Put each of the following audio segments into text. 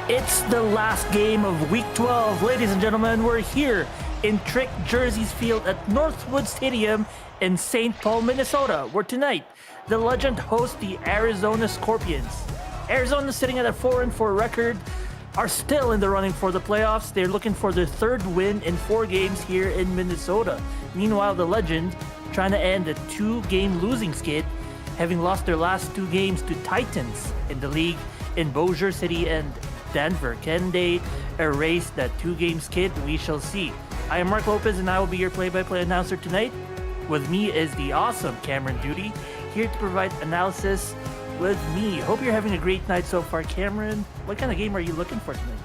It's the last game of Week 12. Ladies and gentlemen, we're here in Trick Jerseys Field at Northwood Stadium in St. Paul, Minnesota, where tonight the Legend hosts the Arizona Scorpions. Arizona, sitting at a 4-4 record, are still in the running for the playoffs. They're looking for their third win in 4 games here in Minnesota. Meanwhile, the Legend trying to end a 2-game losing skid, having lost their last 2 games to Titans in the league in Bossier City and Denver. Can they erase that 2-game skid? We shall see. I am Mark Lopez and I will be your play-by-play announcer tonight. With me is the awesome Cameron Duty, here to provide analysis with me. Hope you're having a great night so far, Cameron. What kind of game are you looking for tonight?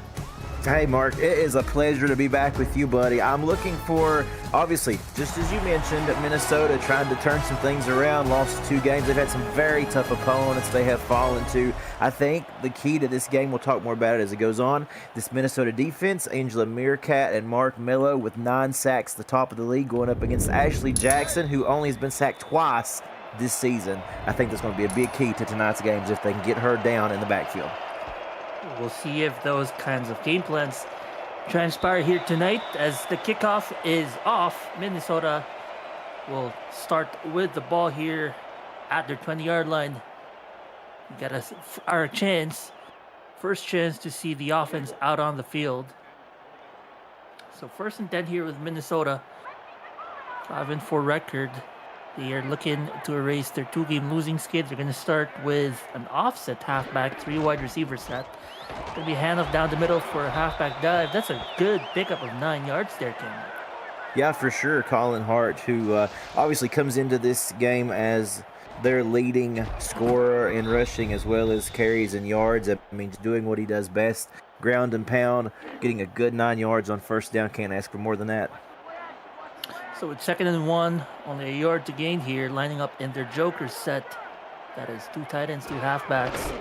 Hey, Mark, it is a pleasure to be back with you, buddy. I'm looking for, obviously, just as you mentioned, Minnesota trying to turn some things around, lost 2 games. They've had some very tough opponents they have fallen to. I think the key to this game, we'll talk more about it as it goes on, this Minnesota defense, Angela Meerkat and Mark Mello with 9 sacks, the top of the league, going up against Ashley Jackson, who only has been sacked twice this season. I think that's going to be a big key to tonight's games if they can get her down in the backfield. We'll see if those kinds of game plans transpire here tonight. As the kickoff is off, Minnesota will start with the ball here at their 20-yard line. We got our first chance to see the offense out on the field. So 1st and 10 here with Minnesota. 5-4 record. They are looking to erase their 2-game losing skid. They're going to start with an offset halfback, 3 wide receiver set. Going to be handoff down the middle for a halfback dive. That's a good pickup of 9 yards there, Ken. Yeah, for sure. Colin Hart, who obviously comes into this game as their leading scorer in rushing as well as carries and yards. I mean, doing what he does best, ground and pound, getting a good 9 yards on 1st down. Can't ask for more than that. So it's 2nd and 1, only a yard to gain here, lining up in their Joker set. That is 2 tight ends, 2 halfbacks.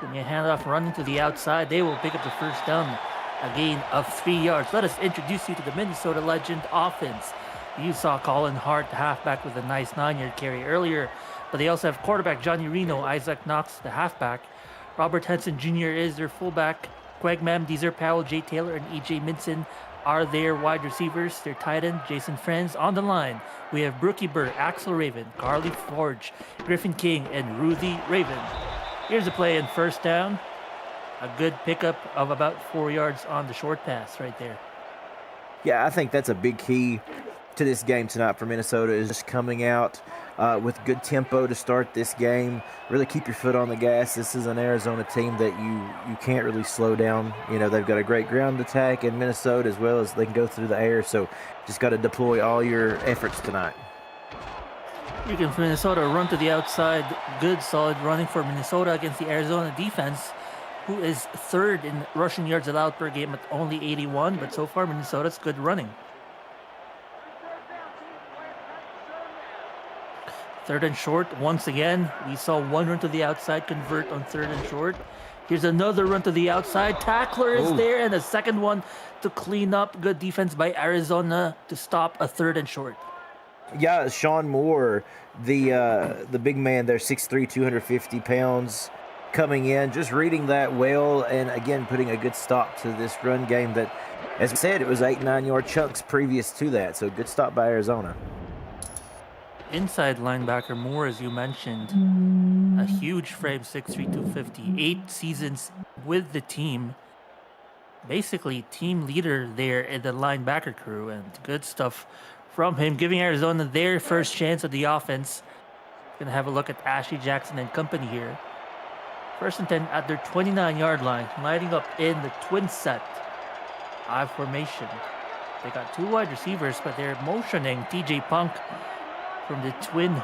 Giving a handoff, running to the outside. They will pick up the 1st down, a gain of 3 yards. Let us introduce you to the Minnesota Legend offense. You saw Colin Hart, the halfback, with a nice 9-yard carry earlier, but they also have quarterback Johnny Reno, Isaac Knox, the halfback. Robert Henson Jr. is their fullback. Craig Mam, Deezer Powell, Jay Taylor, and E.J. Minson are their wide receivers. Their tight end, Jason Friends. On the line, we have Brookie Burr, Axel Raven, Carly Forge, Griffin King, and Ruthie Raven. Here's a play in 1st down. A good pickup of about 4 yards on the short pass right there. Yeah, I think that's a big key to this game tonight for Minnesota, is just coming out with good tempo to start this game. Really keep your foot on the gas. This is an Arizona team that you can't really slow down. You know, they've got a great ground attack in Minnesota as well as they can go through the air. So just got to deploy all your efforts tonight. You can Minnesota run to the outside. Good, solid running for Minnesota against the Arizona defense, who is 3rd in rushing yards allowed per game at only 81. But so far, Minnesota's good running. 3rd and short. Once again, we saw 1 run to the outside convert on 3rd and short. Here's another run to the outside. Tackler is there, and a 2nd one to clean up. Good defense by Arizona to stop a 3rd and short. Yeah, Sean Moore, the big man there, 6'3", 250 pounds, coming in, just reading that well, and again putting a good stop to this run game that, as I said, it was 8-9 yard chunks previous to that. So good stop by Arizona. Inside linebacker Moore, as you mentioned, a huge frame, 6'3", 250, 8 seasons with the team. Basically, team leader there in the linebacker crew, and good stuff from him, giving Arizona their first chance at the offense. Gonna have a look at Ashley Jackson and company here. 1st and 10 at their 29-yard line, lining up in the twin set. I formation. They got 2 wide receivers, but they're motioning TJ Punk from the twin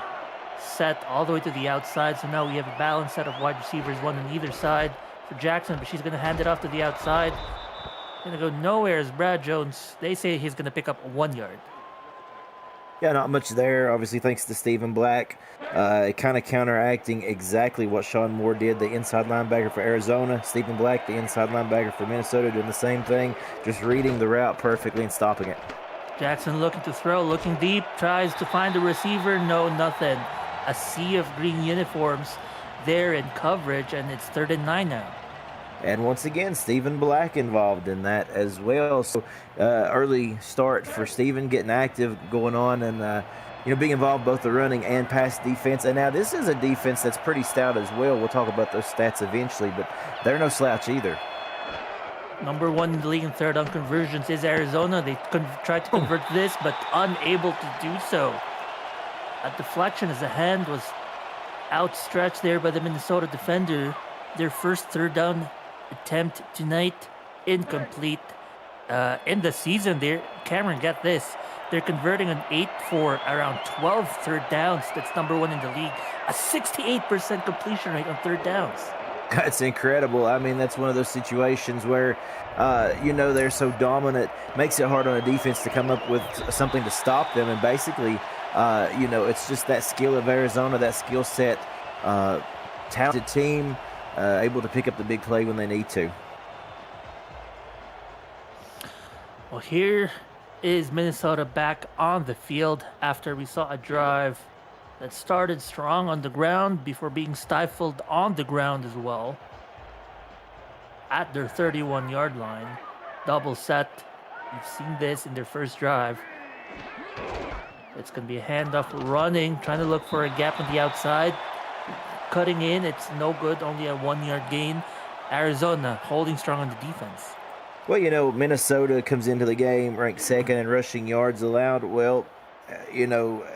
set all the way to the outside. So now we have a balanced set of wide receivers, 1 on either side for Jackson, but she's going to hand it off to the outside. Going to go nowhere is Brad Jones. They say he's going to pick up 1 yard. Yeah, not much there, obviously, thanks to Stephen Black. Kind of counteracting exactly what Sean Moore did, the inside linebacker for Arizona. Stephen Black, the inside linebacker for Minnesota, doing the same thing, just reading the route perfectly and stopping it. Jackson looking to throw, looking deep, tries to find the receiver. No, nothing. A sea of green uniforms there in coverage, and it's 3rd and 9 now. And once again, Stephen Black involved in that as well. So early start for Stephen, getting active, going on, and being involved both the running and pass defense. And now this is a defense that's pretty stout as well. We'll talk about those stats eventually, but they're no slouch either. Number 1 in the league in third down conversions is Arizona. They tried to convert this, but unable to do so. A deflection as the hand was outstretched there by the Minnesota defender. Their first third down attempt tonight, incomplete. In the season, Cameron, get this. They're converting an 8 for around 12 third downs. That's number 1 in the league. A 68% completion rate on third downs. That's incredible. I mean, that's one of those situations where, they're so dominant, makes it hard on a defense to come up with something to stop them. And basically, it's just that skill of Arizona, that skill set, talented team, able to pick up the big play when they need to. Well, here is Minnesota back on the field after we saw a drive that started strong on the ground before being stifled on the ground as well. At their 31-yard line, double set. You've seen this in their first drive. It's going to be a handoff running, trying to look for a gap on the outside. Cutting in, it's no good, only a 1-yard gain. Arizona holding strong on the defense. Well, Minnesota comes into the game ranked second in rushing yards allowed. Well,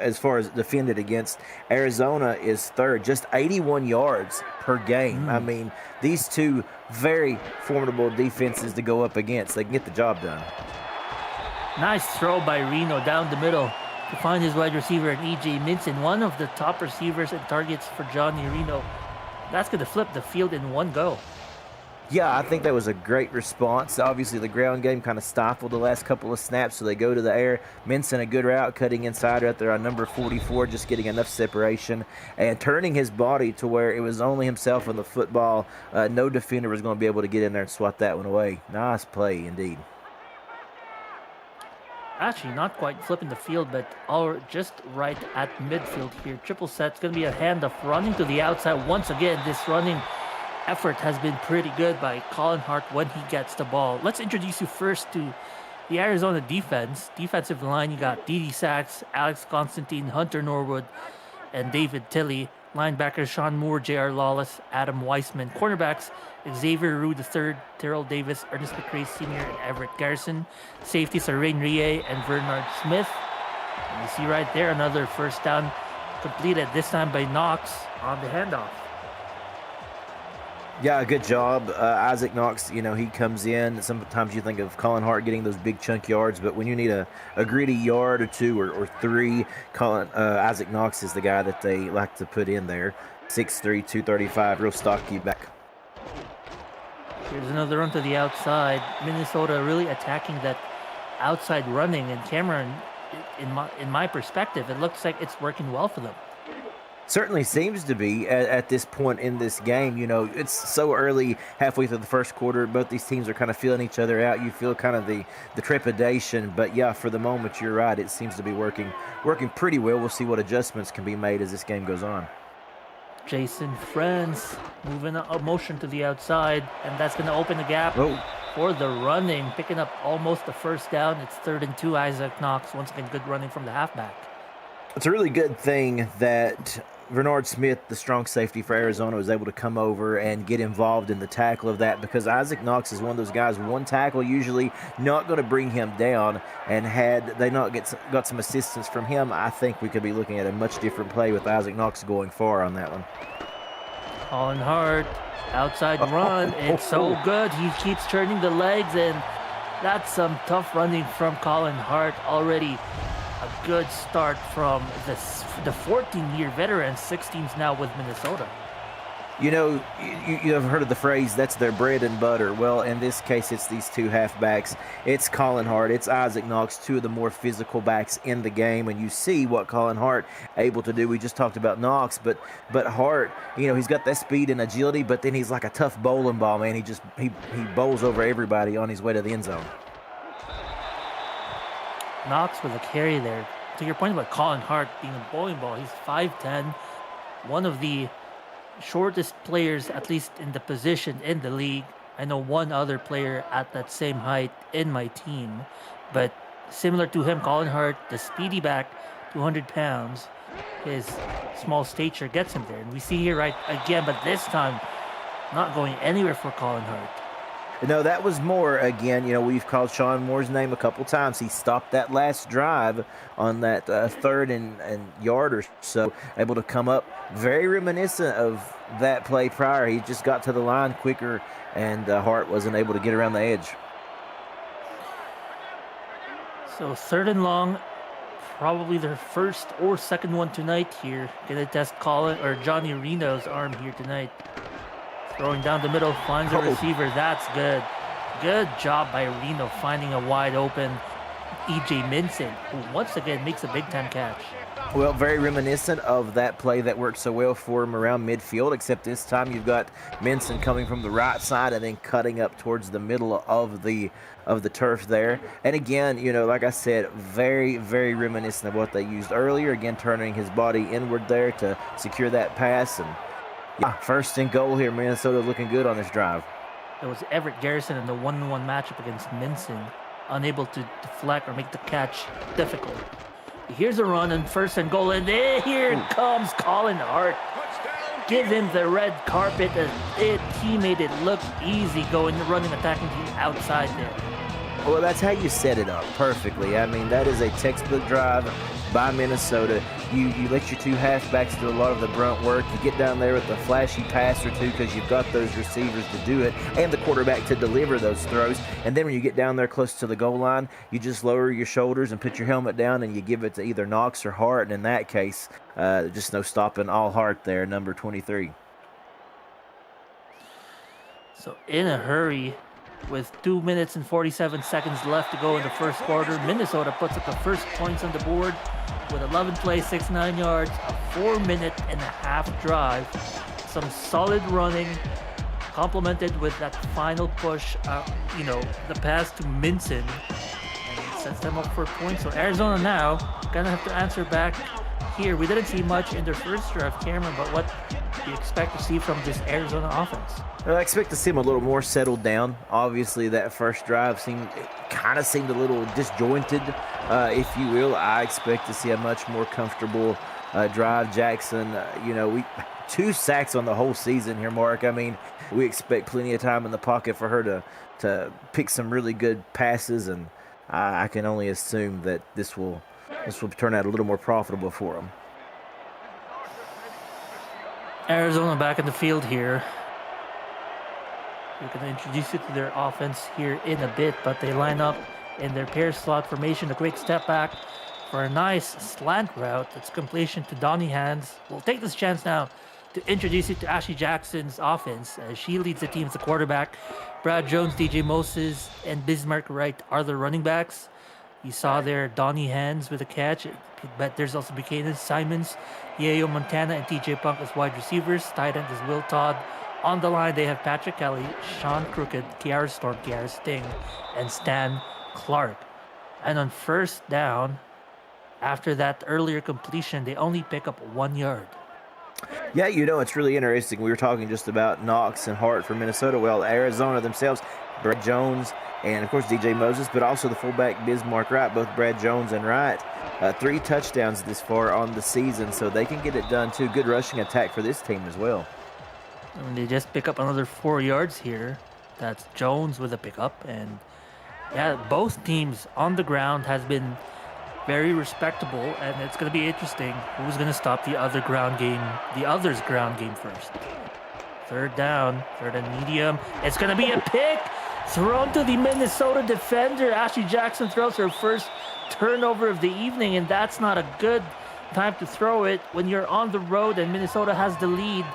as far as defended against, Arizona is third, just 81 yards per game. I mean, these two very formidable defenses to go up against. They can get the job done. Nice throw by Reno down the middle to find his wide receiver in E.J. Minson, one of the top receivers and targets for Johnny Reno. That's going to flip the field in one go. Yeah, I think that was a great response. Obviously, the ground game kind of stifled the last couple of snaps, so they go to the air. Minson, a good route, cutting inside right there on number 44, just getting enough separation and turning his body to where it was only himself and the football. No defender was going to be able to get in there and swat that one away. Nice play, indeed. Actually, not quite flipping the field, but just right at midfield here. Triple set's going to be a handoff running to the outside. Once again, this running effort has been pretty good by Colin Hart when he gets the ball. Let's introduce you first to the Arizona defense. Defensive line, you got Dede Sachs, Alex Constantine, Hunter Norwood, and David Tilley. Linebackers Sean Moore, J.R. Lawless, Adam Weissman. Cornerbacks Xavier Rue III, Terrell Davis, Ernest McRae Sr., and Everett Garrison. Safeties are Rain Rie and Bernard Smith. And you see right there another first down completed, this time by Knox on the handoff. Yeah, good job. Isaac Knox, he comes in. Sometimes you think of Colin Hart getting those big chunk yards, but when you need a gritty yard or two or three, Isaac Knox is the guy that they like to put in there. 6'3", 235, real stocky back. Here's another run to the outside. Minnesota really attacking that outside running, and Cameron, in my perspective, it looks like it's working well for them. Certainly seems to be at this point in this game. It's so early, halfway through the first quarter. Both these teams are kind of feeling each other out. You feel kind of the trepidation, but yeah, for the moment, you're right. It seems to be working pretty well. We'll see what adjustments can be made as this game goes on. Jason Friends moving a motion to the outside, and that's going to open the gap for the running, picking up almost the first down. It's 3rd and 2. Isaac Knox, once again, good running from the halfback. It's a really good thing that Bernard Smith, the strong safety for Arizona, was able to come over and get involved in the tackle of that, because Isaac Knox is one of those guys, one tackle usually not going to bring him down, and had they not got some assistance from him, I think we could be looking at a much different play with Isaac Knox going far on that one. Colin Hart, outside run, it's so good. He keeps turning the legs, and that's some tough running from Colin Hart already. A good start from the 14-year veteran, 6 teams now with Minnesota. You have heard of the phrase, that's their bread and butter. Well, in this case, it's these two halfbacks. It's Colin Hart, it's Isaac Knox, two of the more physical backs in the game, and you see what Colin Hart able to do. We just talked about Knox, but Hart, he's got that speed and agility, but then he's like a tough bowling ball, man. He bowls over everybody on his way to the end zone. Knox with a carry there. To your point about Colin Hart being a bowling ball, he's 5'10", one of the shortest players, at least in the position in the league. I know one other player at that same height in my team, but similar to him, Colin Hart, the speedy back, 200 pounds, his small stature gets him there. And we see here right again, but this time not going anywhere for Colin Hart. No, that was Moore again. We've called Sean Moore's name a couple times. He stopped that last drive on that third and yard or so, able to come up. Very reminiscent of that play prior. He just got to the line quicker, and Hart wasn't able to get around the edge. So 3rd and long, probably their first or second one tonight here. Gonna test Colin or Johnny Reno's arm here tonight. Throwing down the middle, finds a receiver. That's good. Good job by Reno finding a wide open E.J. Minson, who once again makes a big-time catch. Well, very reminiscent of that play that worked so well for him around midfield, except this time you've got Minson coming from the right side and then cutting up towards the middle of the turf there. And again, like I said, very, very reminiscent of what they used earlier. Again, turning his body inward there to secure that pass. And yeah, 1st and goal here. Minnesota looking good on this drive. It was Everett Garrison in the 1-on-1 matchup against Minson, unable to deflect or make the catch difficult. Here's a run and 1st and goal, and here comes Colin Hart. Give him the red carpet as he made it look easy running, attacking the outside there. Well, that's how you set it up perfectly. I mean, that is a textbook drive by Minnesota. You let your two halfbacks do a lot of the grunt work. You get down there with a flashy pass or two because you've got those receivers to do it and the quarterback to deliver those throws. And then when you get down there close to the goal line, you just lower your shoulders and put your helmet down and you give it to either Knox or Hart. And in that case, just no stopping all Hart there, number 23. So in a hurry, with 2 minutes and 47 seconds left to go in the first quarter, Minnesota puts up the first points on the board with 11 plays, 69 yards, a 4.5-minute drive, some solid running, complemented with that final push, the pass to Minson, and it sets them up for points. So Arizona now gonna have to answer back here. We didn't see much in their first drive, Cameron, but what do you expect to see from this Arizona offense? Well, I expect to see him a little more settled down. Obviously, that first drive seemed a little disjointed, if you will. I expect to see a much more comfortable drive. Jackson, 2 sacks on the whole season here, Mark. I mean, we expect plenty of time in the pocket for her to pick some really good passes, and I can only assume that this will turn out a little more profitable for them. Arizona back in the field here. We're going to introduce you to their offense here in a bit, but they line up in their pair slot formation. A quick step back for a nice slant route. It's completion to Donnie Hands. We'll take this chance now to introduce you to Ashley Jackson's offense. She leads the team as a quarterback. Brad Jones, DJ Moses, and Bismarck Wright are the running backs. You saw there Donnie Hands with a catch, but there's also Buchanan Simons, Yayo Montana, and TJ Punk as wide receivers. Tight end is Will Todd. On the line, they have Patrick Kelly, Sean Crooked, Kiara Storm, Kiara Sting, and Stan Clark. And on 1st down, after that earlier completion, they only pick up 1 yard. Yeah, it's really interesting. We were talking just about Knox and Hart for Minnesota. Well, Arizona themselves, Brad Jones and, of course, DJ Moses, but also the fullback Bismarck Wright, both Brad Jones and Wright. 3 touchdowns this far on the season, so they can get it done, too. Good rushing attack for this team as well. And they just pick up another 4 yards here. That's Jones with a pickup. And, yeah, both teams on the ground has been very respectable, and it's going to be interesting who's going to stop the other's ground game first. 3rd down, 3rd and medium. It's going to be a pick thrown to the Minnesota defender. Ashley Jackson throws her first turnover of the evening, and that's not a good time to throw it when you're on the road and Minnesota has the lead.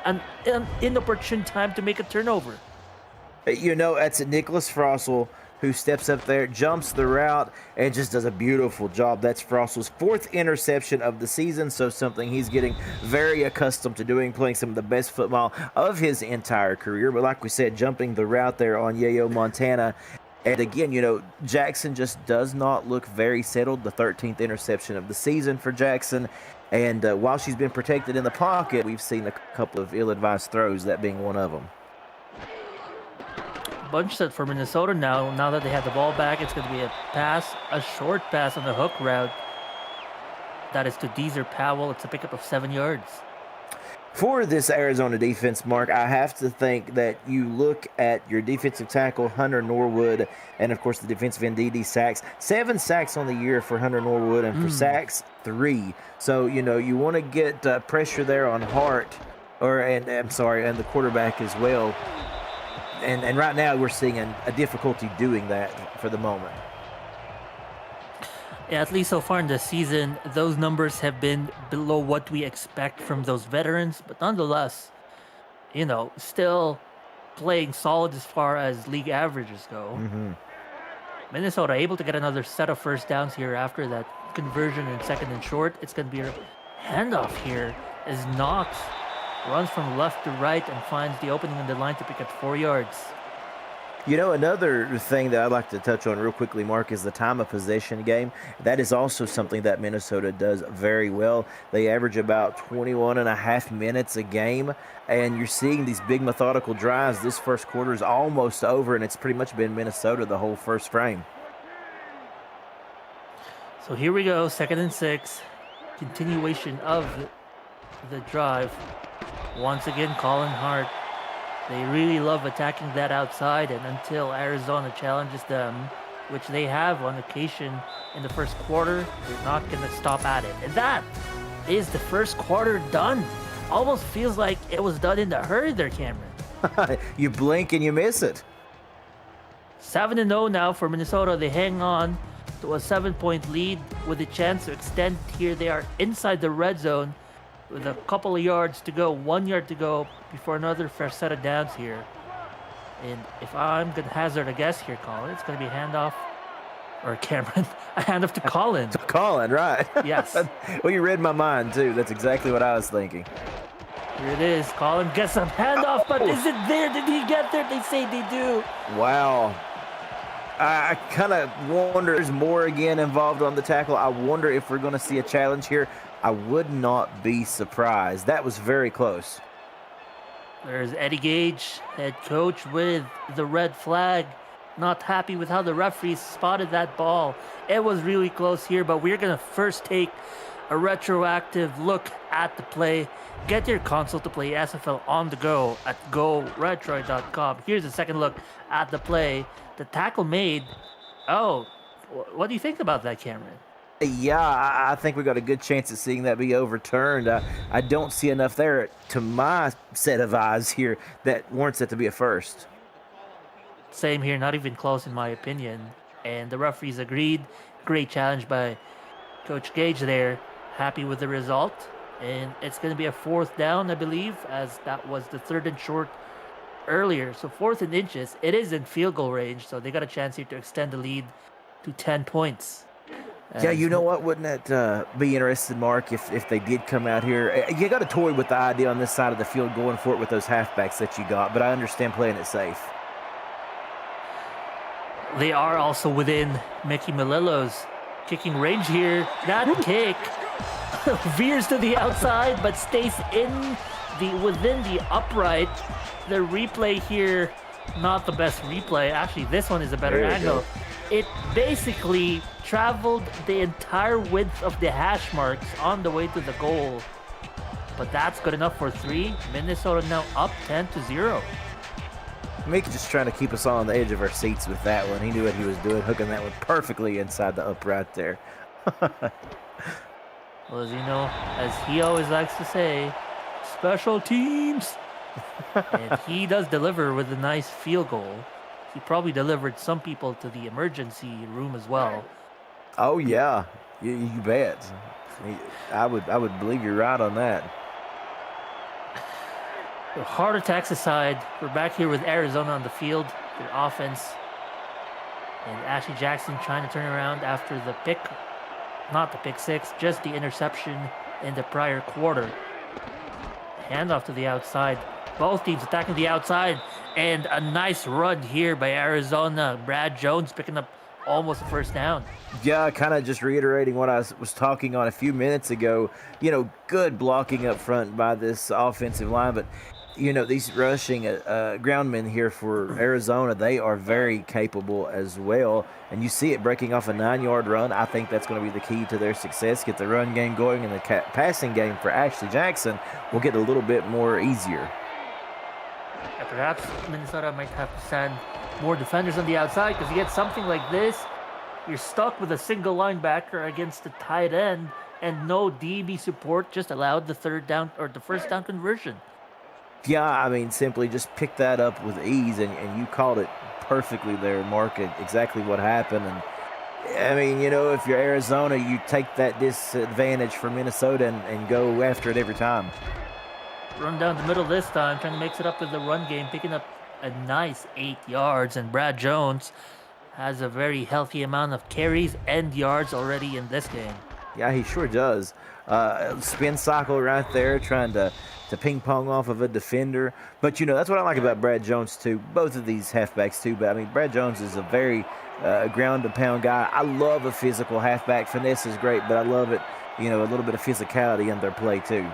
An inopportune time to make a turnover. That's Nicholas Frossel who steps up there, jumps the route, and just does a beautiful job. That's Frossel's 4th interception of the season, so something he's getting very accustomed to doing, playing some of the best football of his entire career. But like we said, jumping the route there on Yayo Montana. And again, Jackson just does not look very settled. The 13th interception of the season for Jackson. And while she's been protected in the pocket, we've seen a couple of ill-advised throws, that being one of them. bunch set for Minnesota now. Now that they have the ball back, it's going to be a short pass on the hook route. That is to Deezer Powell. It's a pickup of 7 yards. For this Arizona defense, Mark, I have to think that you look at your defensive tackle, Hunter Norwood, and, of course, the defensive end, D.D. Sachs. 7 sacks on the year for Hunter Norwood, and for Sachs, 3. So, you want to get pressure there on Hart, and the quarterback as well. And right now we're seeing a difficulty doing that for the moment. Yeah, at least so far in the season, those numbers have been below what we expect from those veterans. But nonetheless, still playing solid as far as league averages go. Minnesota able to get another set of first downs here after that conversion in second and short. It's going to be a handoff here as Knox runs from left to right and finds the opening on the line to pick up 4 yards. Another thing that I'd like to touch on real quickly, Mark, is the time of possession game. That is also something that Minnesota does very well. They average about 21 and a half minutes a game, and you're seeing these big methodical drives. This first quarter is almost over, and it's pretty much been Minnesota the whole first frame. So here we go, 2nd and 6. Continuation of the drive. Once again, Colin Hart. They really love attacking that outside, and until Arizona challenges them, which they have on occasion in the first quarter, they're not going to stop at it. And that is the first quarter done. Almost feels like it was done in a hurry there, Cameron. You blink and you miss it. 7-0 now for Minnesota. They hang on to a 7-point lead with a chance to extend here. They are inside the red zone with a couple of yards to go, 1 yard to go before another fresh set of downs here. And if I'm going to hazard a guess here, Colin, it's going to be a handoff, or Cameron, a handoff to Colin. To Colin, right. Yes. Well, you read my mind, too. That's exactly what I was thinking. Here it is. Colin gets a handoff, but is it there? Did he get there? They say they do. Wow. I kind of wonder, there's more again involved on the tackle. I wonder if we're going to see a challenge here. I would not be surprised. That was very close. There's Eddie Gage, head coach, with the red flag. Not happy with how the referees spotted that ball. It was really close here, but we're going to first take a retroactive look at the play. Get your console to play SFL on the go at goretro.com. Here's a second look at the play. The tackle made. Oh, what do you think about that, Cameron? Yeah, I think we got a good chance of seeing that be overturned. I don't see enough there to my set of eyes here that warrants it to be a first. Same here, not even close in my opinion. And the referees agreed. Great challenge by Coach Gage there. Happy with the result. And it's going to be a 4th down, I believe, as that was the 3rd and short earlier. So 4th and inches. It is in field goal range, so they got a chance here to extend the lead to 10 points. Yeah, you know what? Wouldn't that be interesting, Mark, if they did come out here? You got to toy with the idea on this side of the field going for it with those halfbacks that you got, but I understand playing it safe. They are also within Mickey Malillo's kicking range here. That kick veers to the outside, but stays within the upright. The replay here, not the best replay. Actually, this one is a better angle. It basically traveled the entire width of the hash marks on the way to the goal. But that's good enough for 3. Minnesota now up 10-0. Mick just trying to keep us all on the edge of our seats with that one. He knew what he was doing, hooking that one perfectly inside the upright there. Well, as he always likes to say, special teams. And he does deliver with a nice field goal. He probably delivered some people to the emergency room as well. Oh yeah, you bet. I would believe you're right on that. So heart attacks aside, we're back here with Arizona on the field. Their offense, and Ashley Jackson trying to turn around after the pick, not the pick six, just the interception in the prior quarter. Handoff to the outside. Both teams attacking the outside, and a nice run here by Arizona. Brad Jones picking up almost a first down. Yeah, kind of just reiterating what I was talking on a few minutes ago. Good blocking up front by this offensive line, but these rushing groundmen here for Arizona, they are very capable as well. And you see it breaking off a 9-yard run. I think that's going to be the key to their success. Get the run game going, and the passing game for Ashley Jackson will get a little bit more easier. Perhaps Minnesota might have to send more defenders on the outside, because you get something like this, you're stuck with a single linebacker against the tight end and no DB support. Just allowed the third down or the first down conversion. Yeah, I mean, simply just pick that up with ease, and you called it perfectly there, Mark, exactly what happened. And I mean, if you're Arizona, you take that disadvantage for Minnesota and go after it every time. Run down the middle this time, trying to mix it up with the run game, picking up a nice 8 yards. And Brad Jones has a very healthy amount of carries and yards already in this game. Yeah, he sure does. Spin cycle right there, trying to ping pong off of a defender. But that's what I like about Brad Jones too. Both of these halfbacks too. But I mean, Brad Jones is a very ground and pound guy. I love a physical halfback. Finesse is great, but I love it. A little bit of physicality in their play too.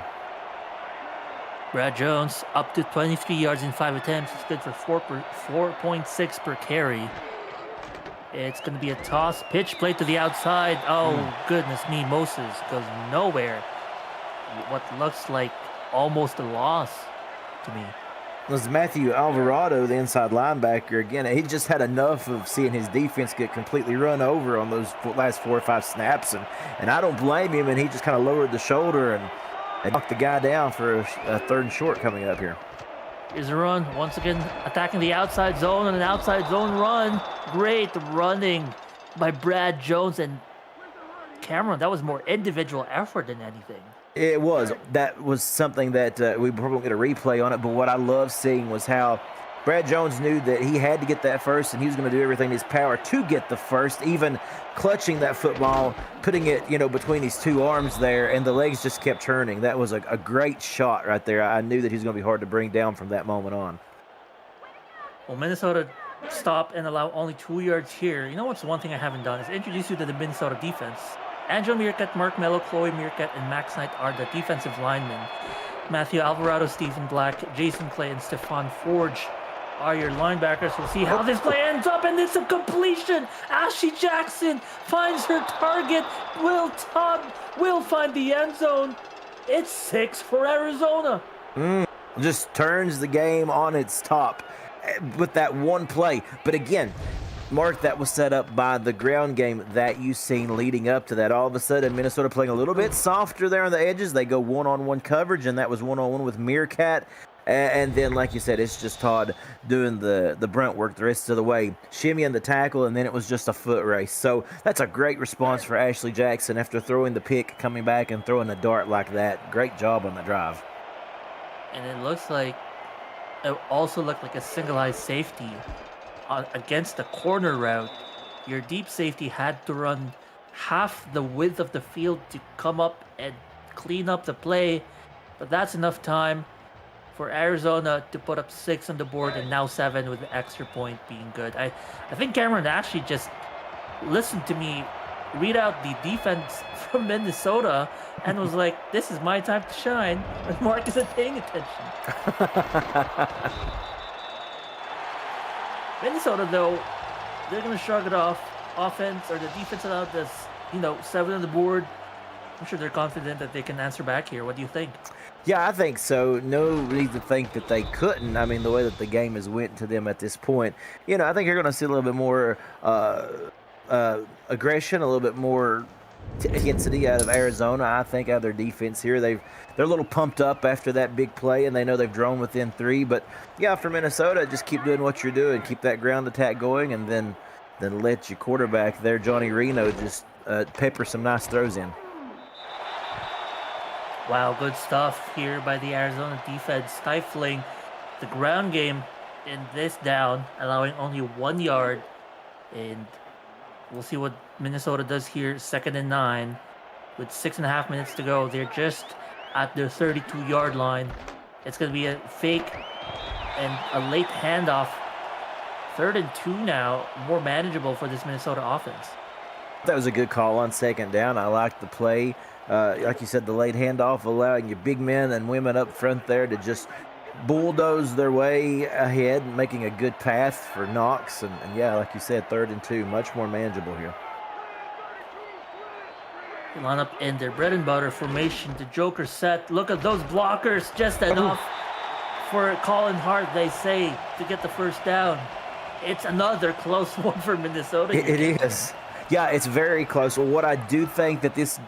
Brad Jones up to 23 yards in 5 attempts. It's good for 4.6 per carry. It's going to be a toss. Pitch play to the outside. Oh, goodness me. Moses goes nowhere. What looks like almost a loss to me. It was Matthew Alvarado, the inside linebacker. Again, he just had enough of seeing his defense get completely run over on those last 4 or 5 snaps. And I don't blame him. And he just kind of lowered the shoulder and knocked the guy down for a 3rd and short coming up here. Here's a run. Once again, attacking the outside zone and an outside zone run. Great running by Brad Jones and Cameron. That was more individual effort than anything. It was. That was something that we probably get a replay on it. But what I love seeing was how Brad Jones knew that he had to get that first, and he was going to do everything in his power to get the first, even clutching that football, putting it, between his 2 arms there, and the legs just kept turning. That was a great shot right there. I knew that he was going to be hard to bring down from that moment on. Well, Minnesota stop and allow only 2 yards here. You know what's one thing I haven't done is introduce you to the Minnesota defense. Angel Meerkat, Mark Mello, Chloe Meerkat, and Max Knight are the defensive linemen. Matthew Alvarado, Stephen Black, Jason Clay, and Stefan Forge are your linebackers. We'll see how this play ends up, and it's a completion. Ashley Jackson finds her target. Will Tubb will find the end zone. It's 6 for Arizona. Just turns the game on its top with that one play. But again, Mark, that was set up by the ground game that you've seen leading up to that. All of a sudden, Minnesota playing a little bit softer there on the edges. They go one-on-one coverage, and that was one-on-one with Meerkat. And then, like you said, it's just Todd doing the brunt work the rest of the way, shimmying the tackle, and then it was just a foot race. So that's a great response for Ashley Jackson after throwing the pick, coming back and throwing a dart like that. Great job on the drive. And it looks like it also looked like a single-eyed safety against the corner route. Your deep safety had to run half the width of the field to come up and clean up the play, but that's enough time for Arizona to put up 6 on the board, and now 7 with the extra point being good. I think Cameron actually just listened to me read out the defense from Minnesota and was like, this is my time to shine, when Mark isn't paying attention. Minnesota, though, they're going to shrug it off. Offense, or the defense allowed this, 7 on the board. I'm sure they're confident that they can answer back here. What do you think? Yeah, I think so. No reason to think that they couldn't. I mean, the way that the game has went to them at this point, I think you're going to see a little bit more aggression, a little bit more intensity out of Arizona. I think out of their defense here, they're a little pumped up after that big play, and they know they've drawn within 3. But yeah, for Minnesota, just keep doing what you're doing, keep that ground attack going, and then let your quarterback there, Johnny Reno, just pepper some nice throws in. Wow, good stuff here by the Arizona defense, stifling the ground game in this down, allowing only 1 yard. And we'll see what Minnesota does here, 2nd and 9. With 6.5 minutes to go, they're just at their 32-yard line. It's going to be a fake and a late handoff. 3rd and 2 now, more manageable for this Minnesota offense. That was a good call on 2nd down. I liked the play. Like you said, the late handoff, allowing your big men and women up front there to just bulldoze their way ahead, making a good path for Knox. And yeah, like you said, 3rd and 2, much more manageable here. They line up in their bread and butter formation, the Joker set. Look at those blockers, just enough for Colin Hart, they say, to get the first down. It's another close one for Minnesota. It is. Yeah, it's very close. Well, what I do think that this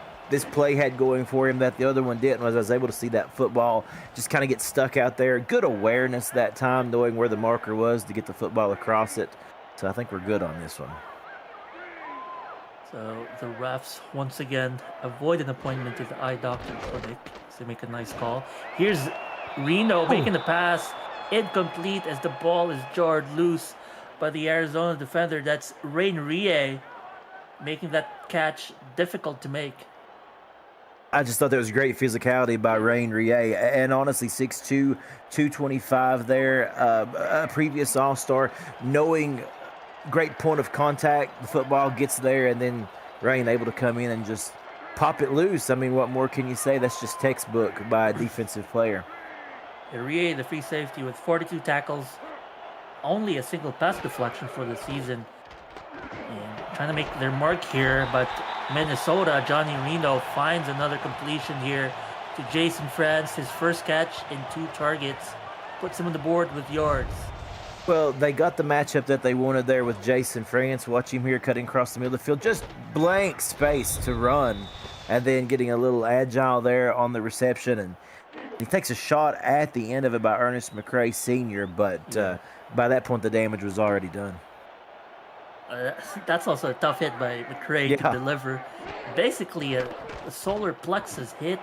play had going for him that the other one didn't was I was able to see that football just kind of get stuck out there. Good awareness that time, knowing where the marker was to get the football across it. So I think we're good on this one. So the refs once again avoid an appointment to the eye doctor clinic. So they make a nice call. Here's Reno making the pass. Incomplete as the ball is jarred loose by the Arizona defender. That's Rain Rie, making that catch difficult to make. I just thought there was great physicality by Rain Rie. And honestly, 6'2", 225 there. A previous All-Star, knowing great point of contact. The football gets there, and then Rain able to come in and just pop it loose. I mean, what more can you say? That's just textbook by a defensive player. Rie, the free safety, with 42 tackles, only a single pass deflection for the season. And trying to make their mark here, but Minnesota, Johnny Reno finds another completion here to Jason France. His first catch in 2 targets puts him on the board with yards. Well, they got the matchup that they wanted there with Jason France. Watch him here cutting across the middle of the field. Just blank space to run, and then getting a little agile there on the reception. And he takes a shot at the end of it by Ernest McCray Sr., but by that point the damage was already done. That's also a tough hit by McCray to deliver. Basically a solar plexus hit.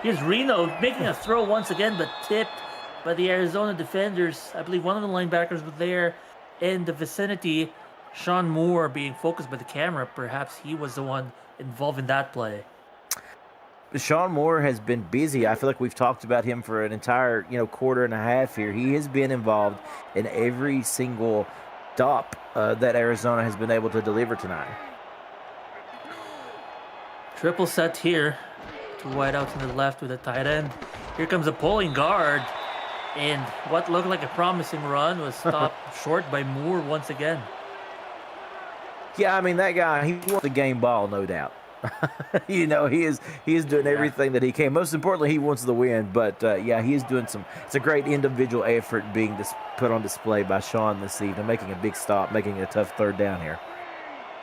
Here's Reno making a throw once again, but tipped by the Arizona defenders. I believe one of the linebackers was there in the vicinity. Sean Moore being focused by the camera. Perhaps he was the one involved in that play. Sean Moore has been busy. I feel like we've talked about him for an entire, quarter and a half here. He has been involved in every single stop that Arizona has been able to deliver tonight. Triple set here. 2 wideouts to the left with a tight end. Here comes a pulling guard. And what looked like a promising run was stopped short by Moore once again. Yeah, I mean, that guy, he wants the game ball, no doubt. He is doing everything that he can. Most importantly, he wants the win. But, he is doing it's a great individual effort being put on display by Sean this evening, making a big stop, making it a tough 3rd down here.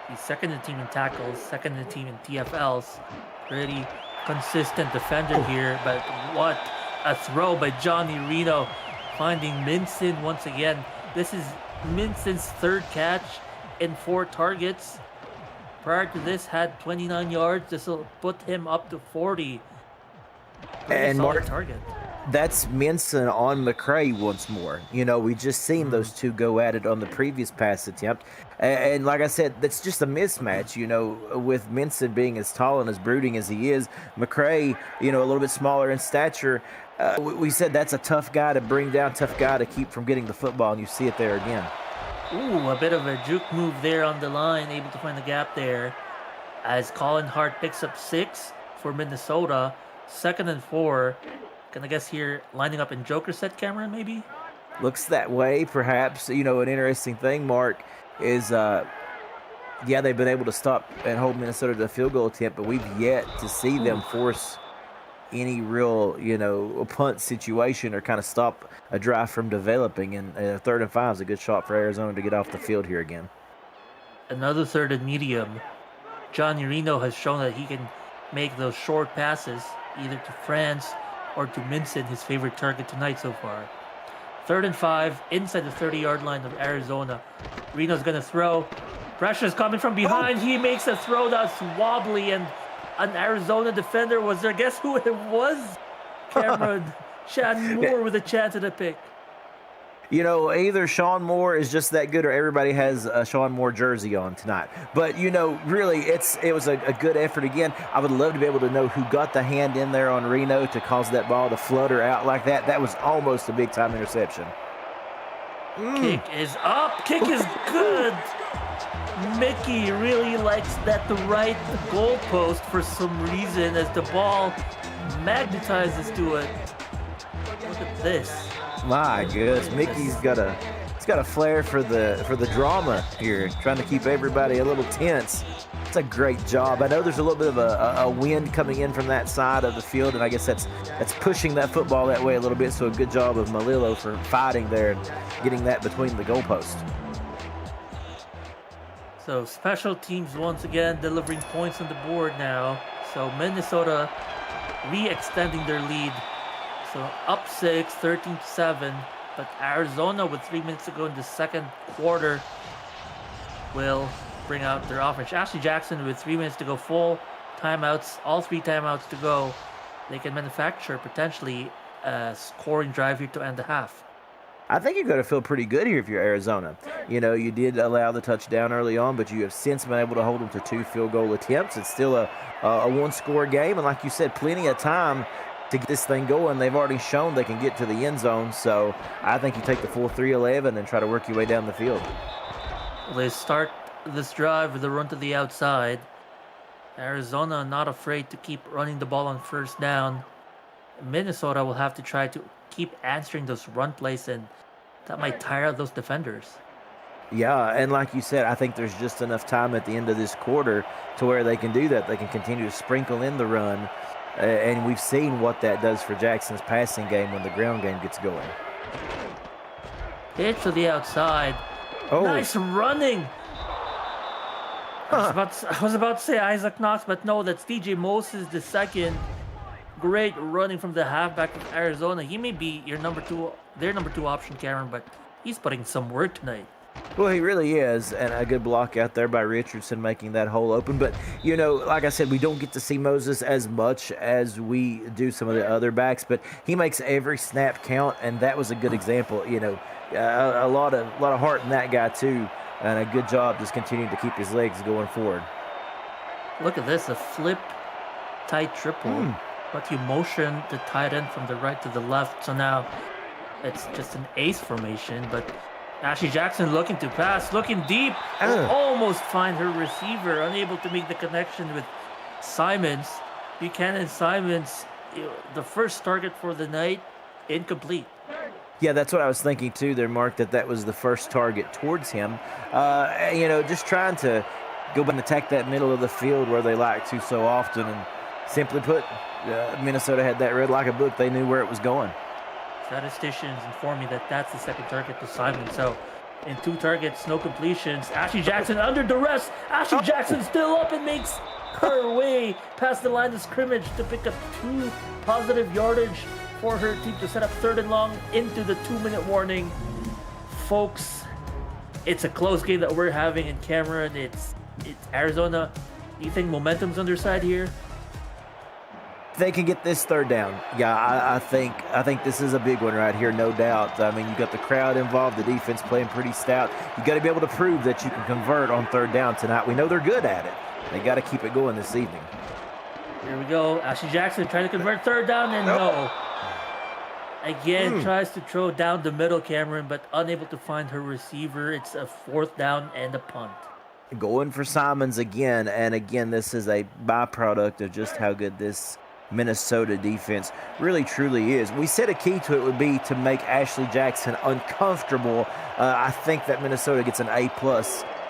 He's second in the team in tackles, second in the team in TFLs. Pretty consistent defender here, but what a throw by Johnny Reno, finding Minson once again. This is Minson's 3rd catch in 4 targets. Prior to this, had 29 yards. This will put him up to 40. And Mark, target. That's Minson on McCray once more. We just seen those two go at it on the previous pass attempt. And like I said, that's just a mismatch, with Minson being as tall and as brooding as he is. McCray, a little bit smaller in stature. We said that's a tough guy to bring down, tough guy to keep from getting the football, and you see it there again. Ooh, a bit of a juke move there on the line, able to find the gap there. As Colin Hart picks up 6 for Minnesota, 2nd and 4. Can I guess here, lining up in Joker set camera, maybe? Looks that way, perhaps. An interesting thing, Mark, is, they've been able to stop and hold Minnesota to a field goal attempt, but we've yet to see them force any real, a punt situation or kind of stop a drive from developing. And 3rd and 5 is a good shot for Arizona to get off the field here again. Another 3rd and medium. Johnny Reno has shown that he can make those short passes, either to France or to Minson, his favorite target tonight so far. 3rd and 5, inside the 30-yard line of Arizona. Reno's going to throw. Pressure's coming from behind. He makes a throw that's wobbly, and an Arizona defender was there. Guess who it was? Cameron Sean Moore with a chance at a pick. Either Sean Moore is just that good or everybody has a Sean Moore jersey on tonight. But, really, it was a good effort again. I would love to be able to know who got the hand in there on Reno to cause that ball to flutter out like that. That was almost a big-time interception. Kick is up. Kick is good. Mickey really likes that the right goalpost for some reason as the ball magnetizes to it. Look at this. My goodness, Mickey's got a flair for the drama here, trying to keep everybody a little tense. It's a great job. I know there's a little bit of a wind coming in from that side of the field, and I guess that's pushing that football that way a little bit. So a good job of Malillo for fighting there and getting that between the goalposts. So special teams once again delivering points on the board now. So Minnesota re-extending their lead. So up 6, 13-7. But Arizona with 3 minutes to go in the second quarter will bring out their offense. Ashley Jackson with 3 minutes to go, full timeouts, all 3 timeouts to go. They can manufacture potentially a scoring drive here to end the half. I think you're going to feel pretty good here if you're Arizona. You know, you did allow the touchdown early on, but you have since been able to hold them to 2 field goal attempts. It's still a one-score game, and like you said, plenty of time to get this thing going. They've already shown they can get to the end zone, so I think you take the full 3-11 and try to work your way down the field. They start this drive with a run to the outside. Arizona not afraid to keep running the ball on first down. Minnesota will have to try to keep answering those run plays, and that might tire out those defenders. Yeah, and like you said, I think there's just enough time at the end of this quarter to where they can do that. They can continue to sprinkle in the run, and we've seen what that does for Jackson's passing game when the ground game gets going. Pitch to the outside. Oh. Nice running. I was about to say Isaac Knox, but no, that's DJ Moses the second. Great running from the halfback of Arizona. He may be their number two option, Cameron, but he's putting some work tonight. Well, he really is, and a good block out there by Richardson making that hole open. But, you know, like I said, we don't get to see Moses as much as we do some of the other backs, but he makes every snap count, and that was a good example. You know, a lot of heart in that guy, too, and a good job just continuing to keep his legs going forward. Look at this, a flip tight triple. But you motion the tight end from the right to the left, so now it's just an ace formation, but Ashley Jackson looking to pass, looking deep, almost find her receiver, unable to make the connection with Simons. Buchanan Simons, the first target for the night, incomplete. Yeah, that's what I was thinking too there, Mark, that was the first target towards him. You know, just trying to go back and attack that middle of the field where they like to so often, and simply put, Minnesota had that read like a book. They knew where it was going. Statisticians inform me that that's the second target to Simon. So, in 2 targets, no completions. Ashley Jackson under duress. Ashley Jackson still up and makes her way past the line of scrimmage to pick up 2 positive yardage for her team to set up 3rd and long into the 2-minute warning. Folks, it's a close game that we're having in Cameron. It's Arizona. Do you think momentum's on their side here? They can get this 3rd down. Yeah, I think this is a big one right here, no doubt. I mean, you got the crowd involved, the defense playing pretty stout. You got to be able to prove that you can convert on 3rd down tonight. We know they're good at it. They got to keep it going this evening. Here we go. Ashley Jackson trying to convert 3rd down, and no. Again, tries to throw down the middle, Cameron, but unable to find her receiver. It's a 4th down and a punt. Going for Simons again, and again, this is a byproduct of just how good this Minnesota defense really truly is. We said a key to it would be to make Ashley Jackson uncomfortable. I think that Minnesota gets an A+.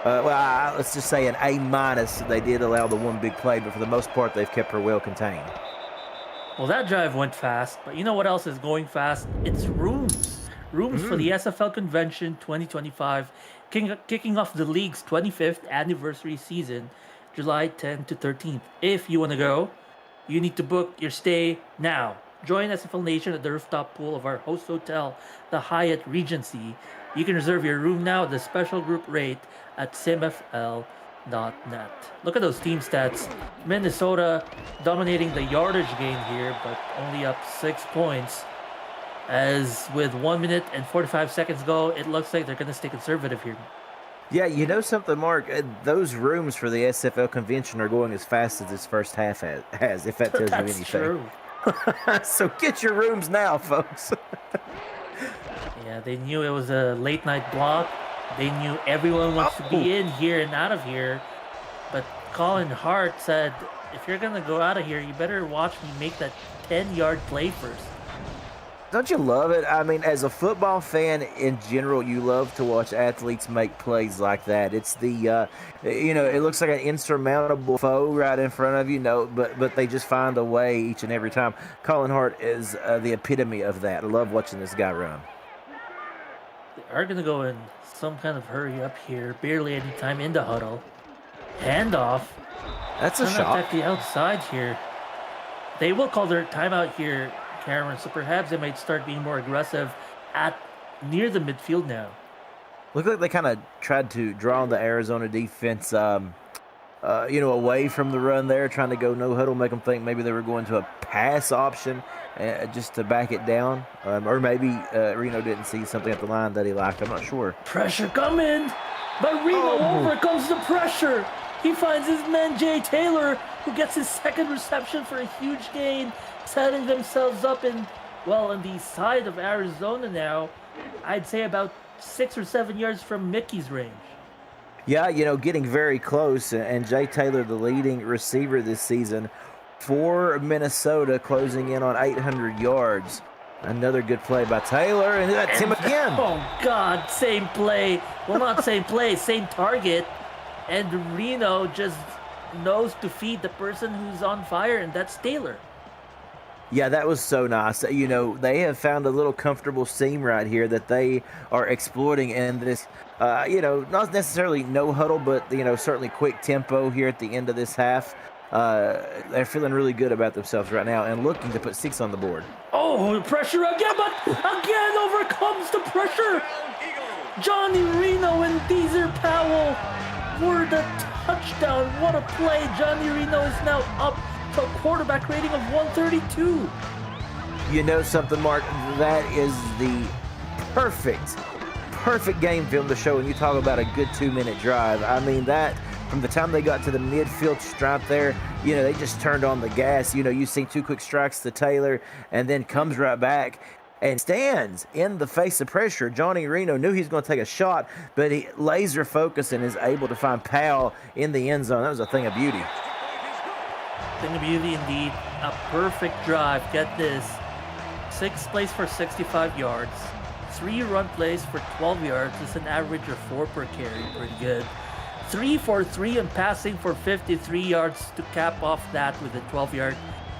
Let's just say an A-. They did allow the one big play, but for the most part, they've kept her well contained. Well, that drive went fast, but you know what else is going fast? It's rooms. Rooms for the SFL Convention 2025, kicking off the league's 25th anniversary season, July 10 to 13th. If you want to go, you need to book your stay now. Join SFL Nation at the rooftop pool of our host hotel, the Hyatt Regency. You can reserve your room now at the special group rate at simfl.net. Look at those team stats. Minnesota dominating the yardage gain here, but only up 6 points. As with 1 minute and 45 seconds go, it looks like they're going to stay conservative here. Yeah, you know something, Mark? Those rooms for the SFL convention are going as fast as this first half has, if that tells you anything. True. So get your rooms now, folks. Yeah, they knew it was a late night block. They knew everyone wants to be in here and out of here. But Colin Hart said, if you're going to go out of here, you better watch me make that 10-yard play first. Don't you love it? I mean, as a football fan in general, you love to watch athletes make plays like that. It's it looks like an insurmountable foe right in front of you. No, but they just find a way each and every time. Colin Hart is the epitome of that. I love watching this guy run. They are going to go in some kind of hurry up here. Barely any time in the huddle. Handoff. That's a shot. At the outside here. They will call their timeout here, Cameron, so perhaps they might start being more aggressive near the midfield now. Look like they kind of tried to draw the Arizona defense, away from the run there, trying to go no huddle, make them think maybe they were going to a pass option just to back it down. Or maybe Reno didn't see something at the line that he liked. I'm not sure. Pressure coming, but Reno overcomes the pressure. He finds his man, Jay Taylor, who gets his second reception for a huge gain, setting themselves up in the side of Arizona now. I'd say about 6 or 7 yards from Mickey's range. Yeah, getting very close. And Jay Taylor, the leading receiver this season for Minnesota, closing in on 800 yards. Another good play by Taylor, and that's him again. Oh, God, same play. Well, not same play, same target. And Reno just knows to feed the person who's on fire, and that's Taylor. Yeah, that was so nice. They have found a little comfortable seam right here that they are exploiting in this, not necessarily no huddle, but, certainly quick tempo here at the end of this half. They're feeling really good about themselves right now and looking to put 6 on the board. Oh, pressure again, but again overcomes the pressure. Johnny Reno and Deezer Powell were the touchdown. What a play. Johnny Reno is now up to a quarterback rating of 132. You know something, Mark? That is the perfect game film to show when you talk about a good 2-minute drive. I mean, that from the time they got to the midfield stripe there, they just turned on the gas. You see 2 quick strikes to Taylor and then comes right back and stands in the face of pressure. Johnny Reno knew he was going to take a shot, but he laser focused and is able to find Powell in the end zone. That was a thing of beauty. Thing of beauty indeed. A perfect drive. Get this. 6 plays for 65 yards. 3 run plays for 12 yards. It's an average of 4 per carry. Pretty good. 3 for 3 and passing for 53 yards to cap off that with a 12-yard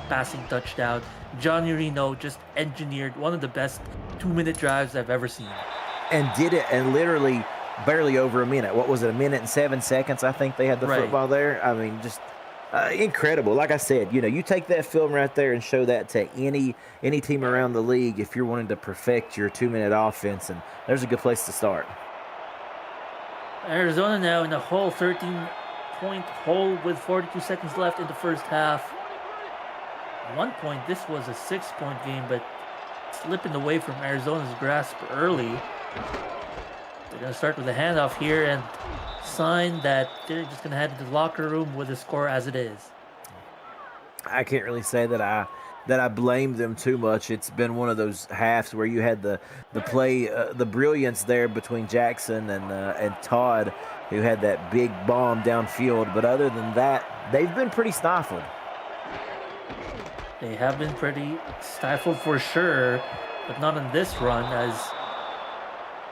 passing touchdown. Johnny Reno just engineered one of the best 2-minute drives I've ever seen. And did it in literally barely over a minute. What was it, 1 minute and 7 seconds? I think they had the football there. I mean, just incredible. Like I said, you take that film right there and show that to any team around the league if you're wanting to perfect your 2-minute offense, and there's a good place to start. Arizona now in a whole 13-point hole with 42 seconds left in the first half. At one point, this was a 6-point game, but slipping away from Arizona's grasp early. They're going to start with a handoff here and sign that they're just going to head to the locker room with the score as it is. I can't really say that I blame them too much. It's been one of those halves where you had the play, the brilliance there between Jackson and Todd, who had that big bomb downfield. But other than that, they've been pretty stifled. They have been pretty stifled for sure, but not in this run, as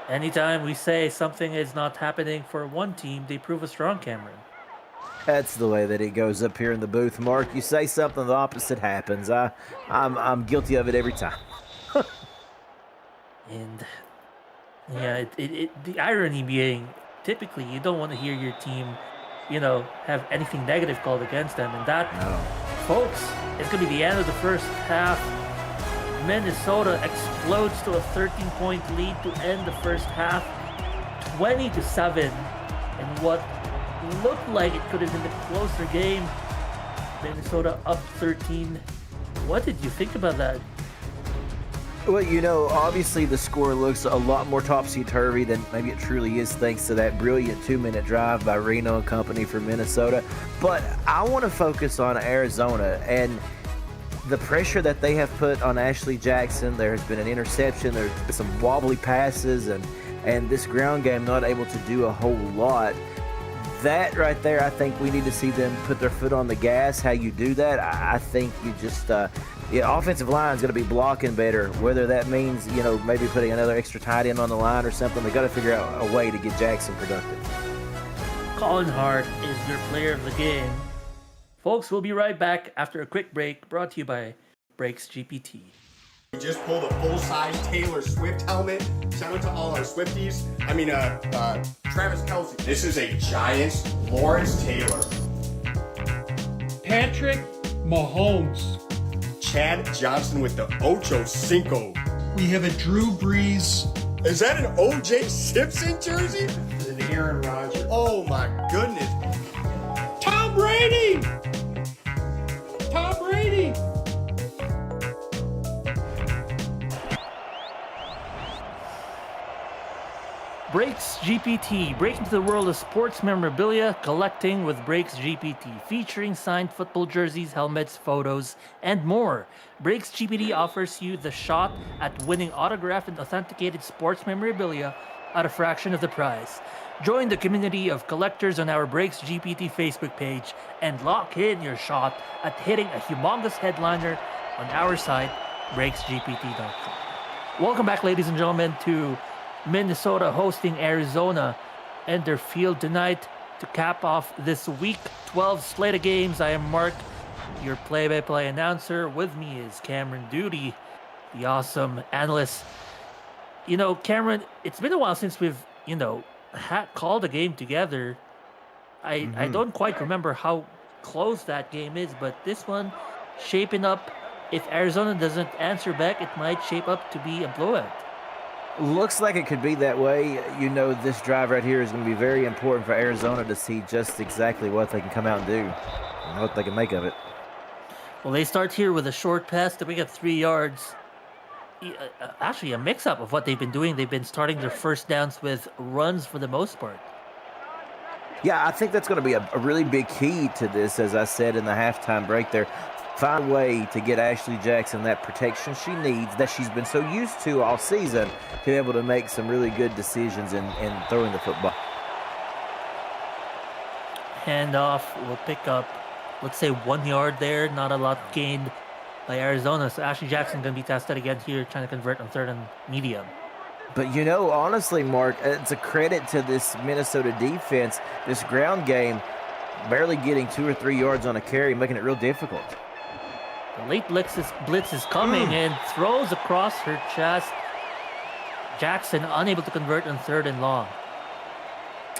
anytime we say something is not happening for one team, they prove us wrong, Cameron. That's the way that it goes up here in the booth, Mark. You say something, the opposite happens. I'm guilty of it every time. And yeah, the irony being, typically you don't want to hear your team, have anything negative called against them, and that, folks, it's going to be the end of the first half. Minnesota explodes to a 13-point lead to end the first half, 20-7, and what looked like it could have been a closer game. Minnesota up 13. What did you think about that? Well, obviously the score looks a lot more topsy-turvy than maybe it truly is, thanks to that brilliant 2-minute drive by Reno and company for Minnesota. But I want to focus on Arizona and the pressure that they have put on Ashley Jackson. There has been an interception. There's been some wobbly passes, and this ground game not able to do a whole lot. That right there, I think we need to see them put their foot on the gas. How you do that, I think you just Yeah, offensive line is going to be blocking better. Whether that means, maybe putting another extra tight end on the line or something, they got to figure out a way to get Jackson productive. Colin Hart is your player of the game. Folks, we'll be right back after a quick break brought to you by Breaks GPT. We just pulled a full-size Taylor Swift helmet. Shout out to all our Swifties. Travis Kelce. This is a Giants Lawrence Taylor. Patrick Mahomes. Chad Johnson with the Ocho Cinco. We have a Drew Brees. Is that an O.J. Simpson jersey? An Aaron Rodgers. Oh my goodness. Tom Brady! Tom Brady! Breaks GPT. Break into the world of sports memorabilia, collecting with Breaks GPT, featuring signed football jerseys, helmets, photos, and more. Breaks GPT offers you the shot at winning autographed and authenticated sports memorabilia at a fraction of the price. Join the community of collectors on our Breaks GPT Facebook page and lock in your shot at hitting a humongous headliner on our site, breaksgpt.com. Welcome back, ladies and gentlemen, to Minnesota hosting Arizona and their field tonight to cap off this Week 12 slate of games. I am Mark, your play-by-play announcer. With me is Cameron Duty, the awesome analyst. Cameron, it's been a while since we've, called a game together. I don't quite remember how close that game is, but this one shaping up. If Arizona doesn't answer back, it might shape up to be a blowout. Looks like it could be that way. This drive right here is going to be very important for Arizona to see just exactly what they can come out and do and what they can make of it. Well, they start here with a short pass to pick up 3 yards. Actually, a mix-up of what they've been doing. They've been starting their first downs with runs for the most part. Yeah, I think that's going to be a really big key to this, as I said in the halftime break there. Find a way to get Ashley Jackson that protection she needs, that she's been so used to all season, to be able to make some really good decisions in throwing the football. Handoff will pick up, let's say, 1 yard there. Not a lot gained by Arizona. So Ashley Jackson going to be tested again here, trying to convert on third and medium. But, honestly, Mark, it's a credit to this Minnesota defense, this ground game, barely getting 2 or 3 yards on a carry, making it real difficult. The late blitz is coming and throws across her chest. Jackson unable to convert on third and long.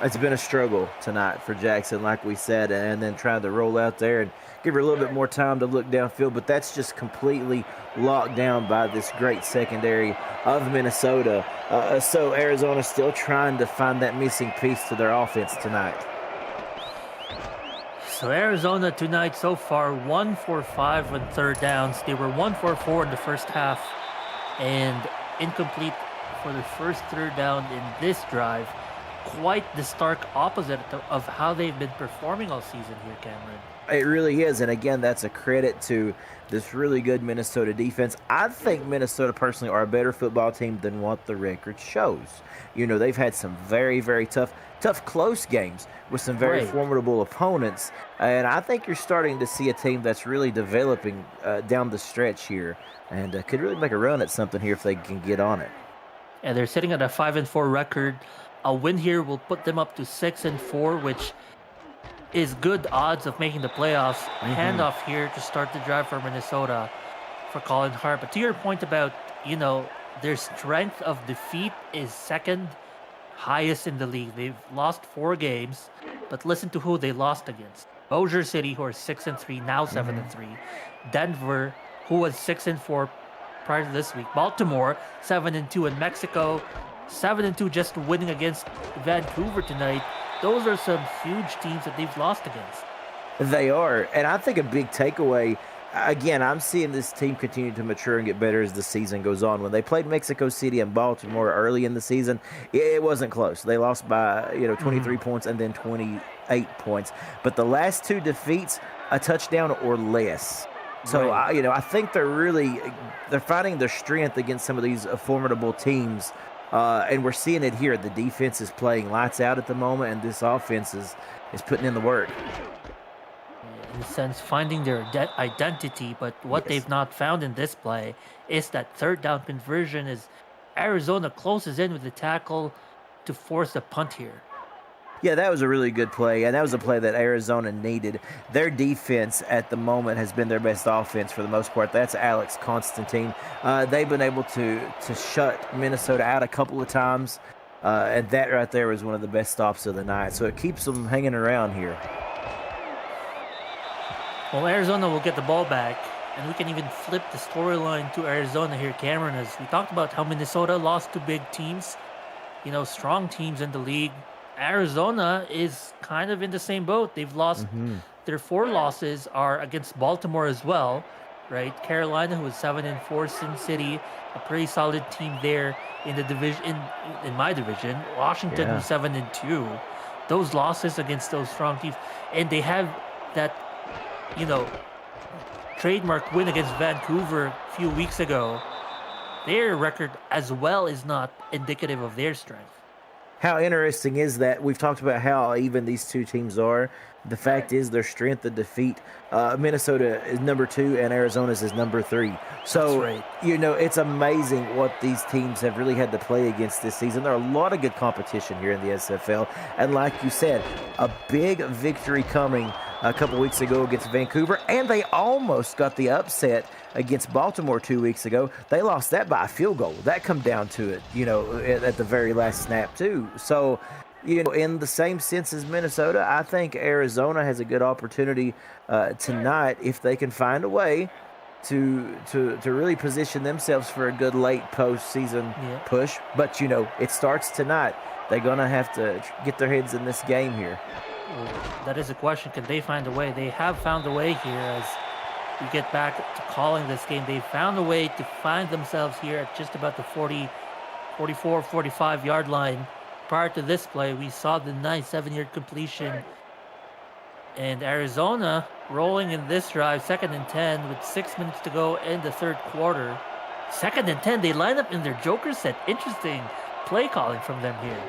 It's been a struggle tonight for Jackson, like we said, and then trying to roll out there and give her a little bit more time to look downfield, but that's just completely locked down by this great secondary of Minnesota. So Arizona still trying to find that missing piece to their offense tonight. So Arizona tonight so far 1 for 5 on third downs. They were 1 for 4 in the first half and incomplete for the first third down in this drive. Quite the stark opposite of how they've been performing all season here, Cameron. It really is, and again, that's a credit to this really good Minnesota defense. I think Minnesota personally are a better football team than what the record shows. They've had some very, very tough close games with some very formidable opponents, and I think you're starting to see a team that's really developing down the stretch here, and could really make a run at something here if they can get on it. And they're sitting at a 5-4 record. A win here will put them up to 6-4, which is good odds of making the playoffs. Handoff here to start the drive for Minnesota for Colin Hart. But to your point about, their strength of defeat is second highest in the league. They've lost 4 games, but listen to who they lost against. Bossier City, who are 6-3, now 7-3. Denver, who was 6-4 prior to this week. Baltimore, 7-2, and Mexico, 7-2, just winning against Vancouver tonight. Those are some huge teams that they've lost against. They are, and I think a big takeaway, again, I'm seeing this team continue to mature and get better as the season goes on. When they played Mexico City and Baltimore early in the season, it wasn't close. They lost by 23 points and then 28 points. But the last 2 defeats, a touchdown or less. So I think they're finding their strength against some of these formidable teams. And we're seeing it here. The defense is playing lights out at the moment, and this offense is putting in the work. in a sense, finding their identity. But what Yes. they've not found in this play is that third down conversion as Arizona closes in with the tackle to force the punt here. Yeah, that was a really good play, and that was a play that Arizona needed. Their defense at the moment has been their best offense for the most part. That's Alex Constantine. They've been able to shut Minnesota out a couple of times, and that right there was one of the best stops of the night. So it keeps them hanging around here. Well, Arizona will get the ball back, and we can even flip the storyline to Arizona here, Cameron, as we talked about how Minnesota lost to big teams, strong teams in the league. Arizona is kind of in the same boat. They've lost their 4 losses are against Baltimore as well, right? Carolina, who was 7-4, Sin City, a pretty solid team there in the division. In my division, Washington, who's 7-2. Those losses against those strong teams, and they have that, trademark win against Vancouver a few weeks ago. Their record as well is not indicative of their strength. How interesting is that? We've talked about how even these two teams are. The fact is their strength of defeat. Minnesota is number 2 and Arizona's is number 3. So, That's right. It's amazing what these teams have really had to play against this season. There are a lot of good competition here in the SFL. And like you said, a big victory coming a couple weeks ago against Vancouver. And they almost got the upset against Baltimore 2 weeks ago. They lost that by a field goal. That come down to it, at the very last snap too. So, in the same sense as Minnesota, I think Arizona has a good opportunity tonight if they can find a way to really position themselves for a good late postseason push. But, it starts tonight. They're going to have to get their heads in this game here. Well, that is a question. Can they find a way? They have found a way here as we get back to calling this game. They found a way to find themselves here at just about the 44, 45-yard line. Prior to this play, we saw the nice 7-yard completion. And Arizona rolling in this drive, 2nd and 10 with 6 minutes to go in the third quarter. 2nd and 10, they line up in their joker set. Interesting play calling from them here.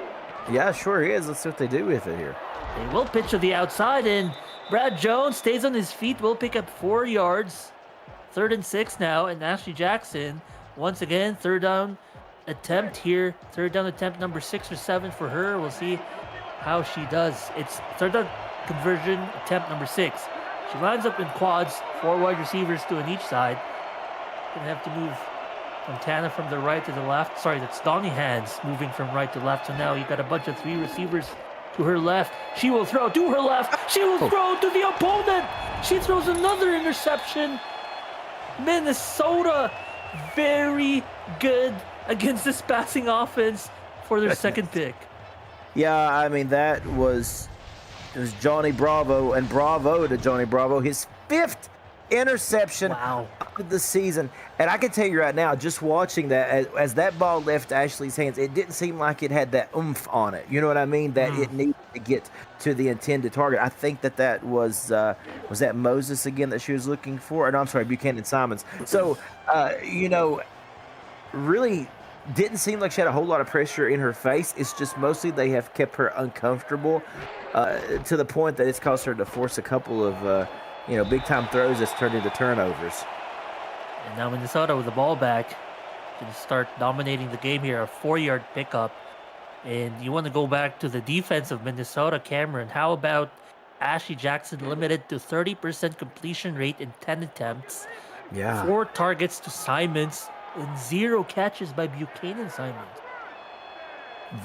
Yeah, sure is. Let's see what they do with it here. They will pitch to the outside, and Brad Jones stays on his feet, will pick up 4 yards. 3rd and 6 now, and Ashley Jackson, once again, third down attempt here. Third down attempt number 6 or 7 for her. We'll see how she does. It's third down conversion attempt number 6. She lines up in quads, 4 wide receivers, 2 on each side. Gonna have to move Montana from the right to the left. Sorry, that's Donnie Hands moving from right to left. So now you got a bunch of 3 receivers to her left. She will throw to her left. She will throw to the opponent. She throws another interception. Minnesota, very good against this passing offense for their second pick. Yeah, I mean, it was Johnny Bravo, and bravo to Johnny Bravo, his 5th interception of the season. And I can tell you right now, just watching that, as that ball left Ashley's hands, it didn't seem like it had that oomph on it. You know what I mean? That it needed to get to the intended target. I think that was that Moses again that she was looking for? Or no, I'm sorry, Buchanan Simons. So, really didn't seem like she had a whole lot of pressure in her face. It's just mostly they have kept her uncomfortable to the point that it's caused her to force a couple of big-time throws that's turned into turnovers. And now Minnesota with the ball back can start dominating the game here. A 4-yard pickup. And you want to go back to the defense of Minnesota, Cameron. How about Ashley Jackson limited to 30% completion rate in 10 attempts? Yeah. 4 targets to Simons and 0 catches by Buchanan Simons.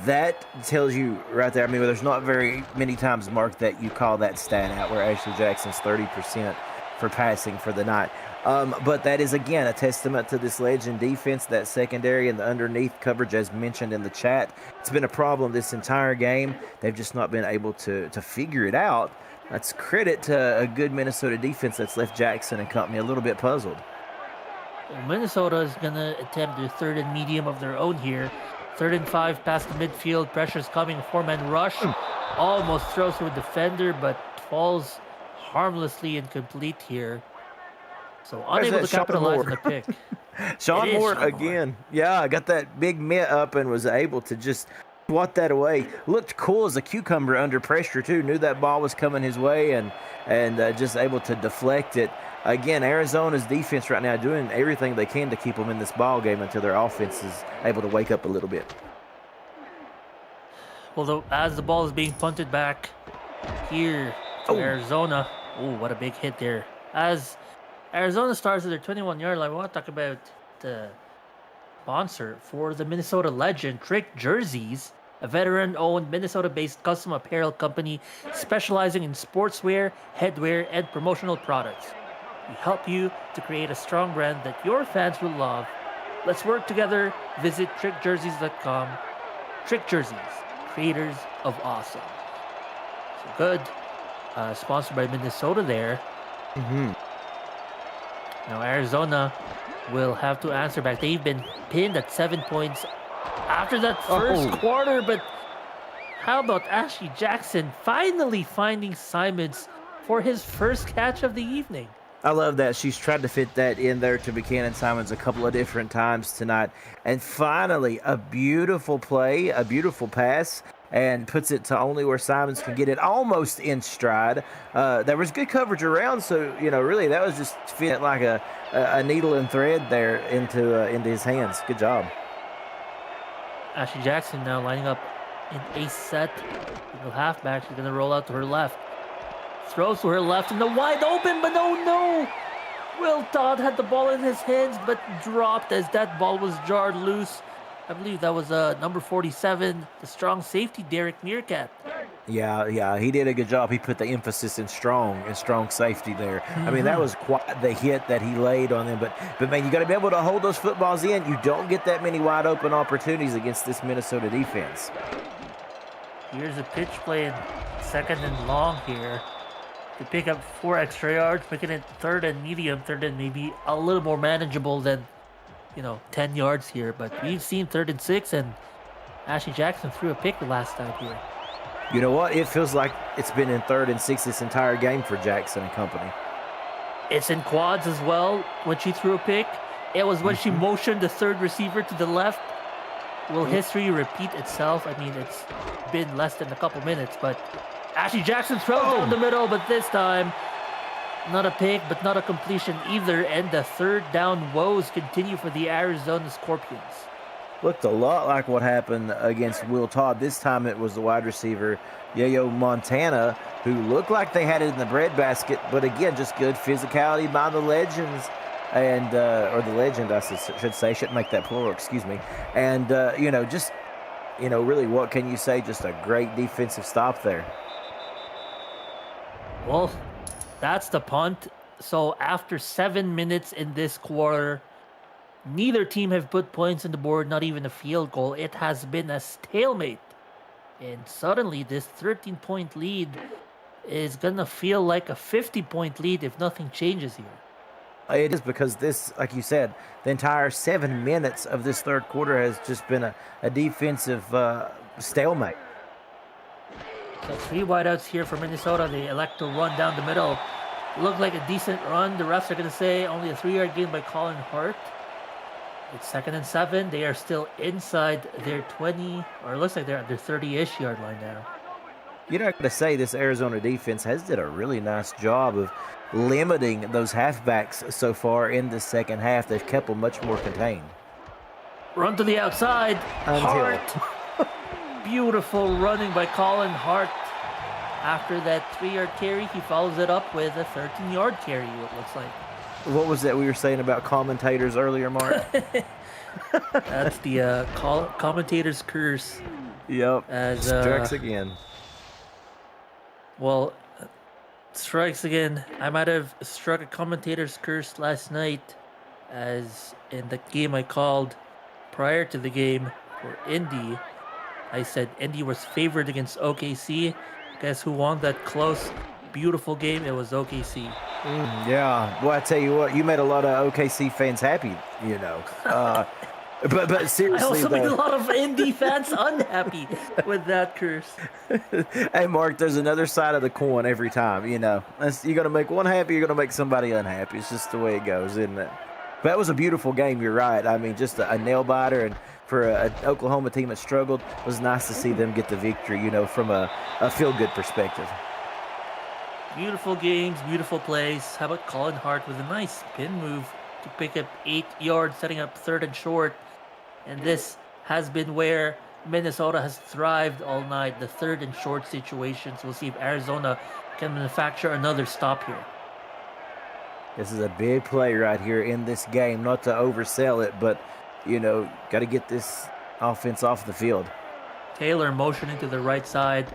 That tells you right there. I mean, there's not very many times, Mark, that you call that stat out where Ashley Jackson's 30% for passing for the night. But that is, again, a testament to this Legend defense, that secondary and the underneath coverage, as mentioned in the chat. It's been a problem this entire game. They've just not been able to figure it out. That's credit to a good Minnesota defense that's left Jackson and company a little bit puzzled. Well, Minnesota is going to attempt their 3rd and medium of their own here. 3rd and 5 past the midfield. Pressure's coming. 4-man rush. Almost throws to a defender, but falls harmlessly incomplete here. So unable to capitalize on the pick. Sean Moore again. Yeah, got that big mitt up and was able to just swat that away. Looked cool as a cucumber under pressure, too. Knew that ball was coming his way and just able to deflect it. Again, Arizona's defense right now doing everything they can to keep them in this ball game until their offense is able to wake up a little bit. Well, as the ball is being punted back here to Arizona. Oh, what a big hit there. As Arizona starts at their 21-yard line, we want to talk about the sponsor for the Minnesota Legend, Trick Jerseys, a veteran-owned Minnesota-based custom apparel company specializing in sportswear, headwear, and promotional products. We help you to create a strong brand that your fans will love. Let's work together. Visit trickjerseys.com. Trick Jerseys, creators of awesome. So good. Sponsored by Minnesota there. Now Arizona will have to answer back. They've been pinned at 7 points after that first quarter, but how about Ashley Jackson finally finding Simons for his first catch of the evening? I love that. She's tried to fit that in there to Buchanan Simons a couple of different times tonight. And finally, a beautiful play, a beautiful pass, and puts it to only where Simons can get it almost in stride. There was good coverage around, so, really that was just fit like a needle and thread there into his hands. Good job. Ashley Jackson now lining up in a set. Little halfback. She's going to roll out to her left. Throws to her left in the wide open, but no! Will Todd had the ball in his hands, but dropped as that ball was jarred loose. I believe that was number 47, the strong safety, Derek Meerkat. Yeah, he did a good job. He put the emphasis in strong safety there. I mean, that was quite the hit that he laid on them. But man, you got to be able to hold those footballs in. You don't get that many wide open opportunities against this Minnesota defense. Here's a pitch play in 2nd and long here. To pick up 4 extra yards, making it 3rd and medium, 3rd and maybe a little more manageable than 10 yards here. But we've seen 3rd and 6, and Ashley Jackson threw a pick the last time here. You know what? It feels like it's been in 3rd and 6 this entire game for Jackson and company. It's in quads as well when she threw a pick. It was when she motioned the 3rd receiver to the left. Will history repeat itself? I mean, it's been less than a couple minutes, but Ashley Jackson throws down the middle, but this time not a pick, but not a completion either. And the 3rd down woes continue for the Arizona Scorpions. Looked a lot like what happened against Will Todd. This time it was the wide receiver, Yayo Montana, who looked like they had it in the breadbasket. But again, just good physicality by the Legends. And, or the Legend, I should say. Shouldn't make that plural, excuse me. And, really, what can you say? Just a great defensive stop there. Well, that's the punt. So after 7 minutes in this quarter, neither team have put points on the board, not even a field goal. It has been a stalemate. And suddenly this 13-point lead is going to feel like a 50-point lead if nothing changes here. It is because this, like you said, the entire 7 minutes of this 3rd quarter has just been a defensive stalemate. So 3 wideouts here for Minnesota. They elect to run down the middle. Looked like a decent run. The refs are going to say only a 3-yard gain by Colin Hart. It's 2nd and 7. They are still inside their 20, or it looks like they're at their 30-ish yard line now. You're not going to say this Arizona defense has did a really nice job of limiting those halfbacks so far in the second half. They've kept them much more contained. Run to the outside. Hart. Beautiful running by Colin Hart. After that 3-yard carry, he follows it up with a 13-yard carry, it looks like. What was that we were saying about commentators earlier, Mark? That's the commentator's curse. Yep. As strikes again. Well, strikes again. I might have struck a commentator's curse last night, as in the game I called prior to the game for Indy. I said Indy was favored against OKC. Guess who won that close, beautiful game? It was OKC. Yeah. Well, I tell you what, you made a lot of OKC fans happy, But seriously, I also made a lot of Indy fans unhappy with that curse. Hey, Mark, there's another side of the coin every time, You're going to make one happy, you're going to make somebody unhappy. It's just the way it goes, isn't it? But that was a beautiful game, you're right. I mean, just a nail-biter. And for an Oklahoma team that struggled. It was nice to see them get the victory, from a feel-good perspective. Beautiful games, beautiful plays. How about Colin Hart with a nice spin move to pick up 8 yards, setting up 3rd and short. And this has been where Minnesota has thrived all night, the 3rd and short situations. We'll see if Arizona can manufacture another stop here. This is a big play right here in this game. Not to oversell it, but, got to get this offense off the field. Taylor motioning to the right side.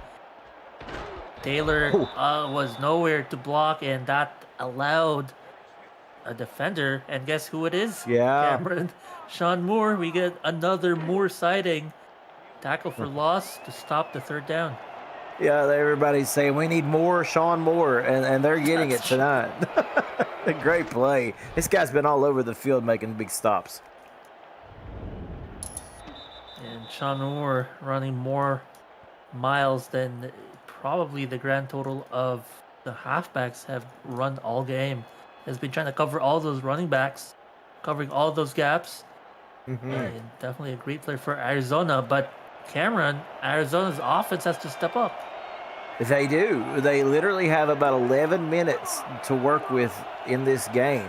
Taylor was nowhere to block, and that allowed a defender. And guess who it is? Yeah. Cameron. Sean Moore. We get another Moore sighting. Tackle for loss to stop the 3rd down. Yeah, everybody's saying we need more Sean Moore, and they're getting it tonight. A great play. This guy's been all over the field making big stops. And Sean Moore running more miles than probably the grand total of the halfbacks have run all game. Has been trying to cover all those running backs, covering all those gaps. Mm-hmm. And definitely a great play for Arizona. But Cameron, Arizona's offense has to step up. They do. They literally have about 11 minutes to work with in this game.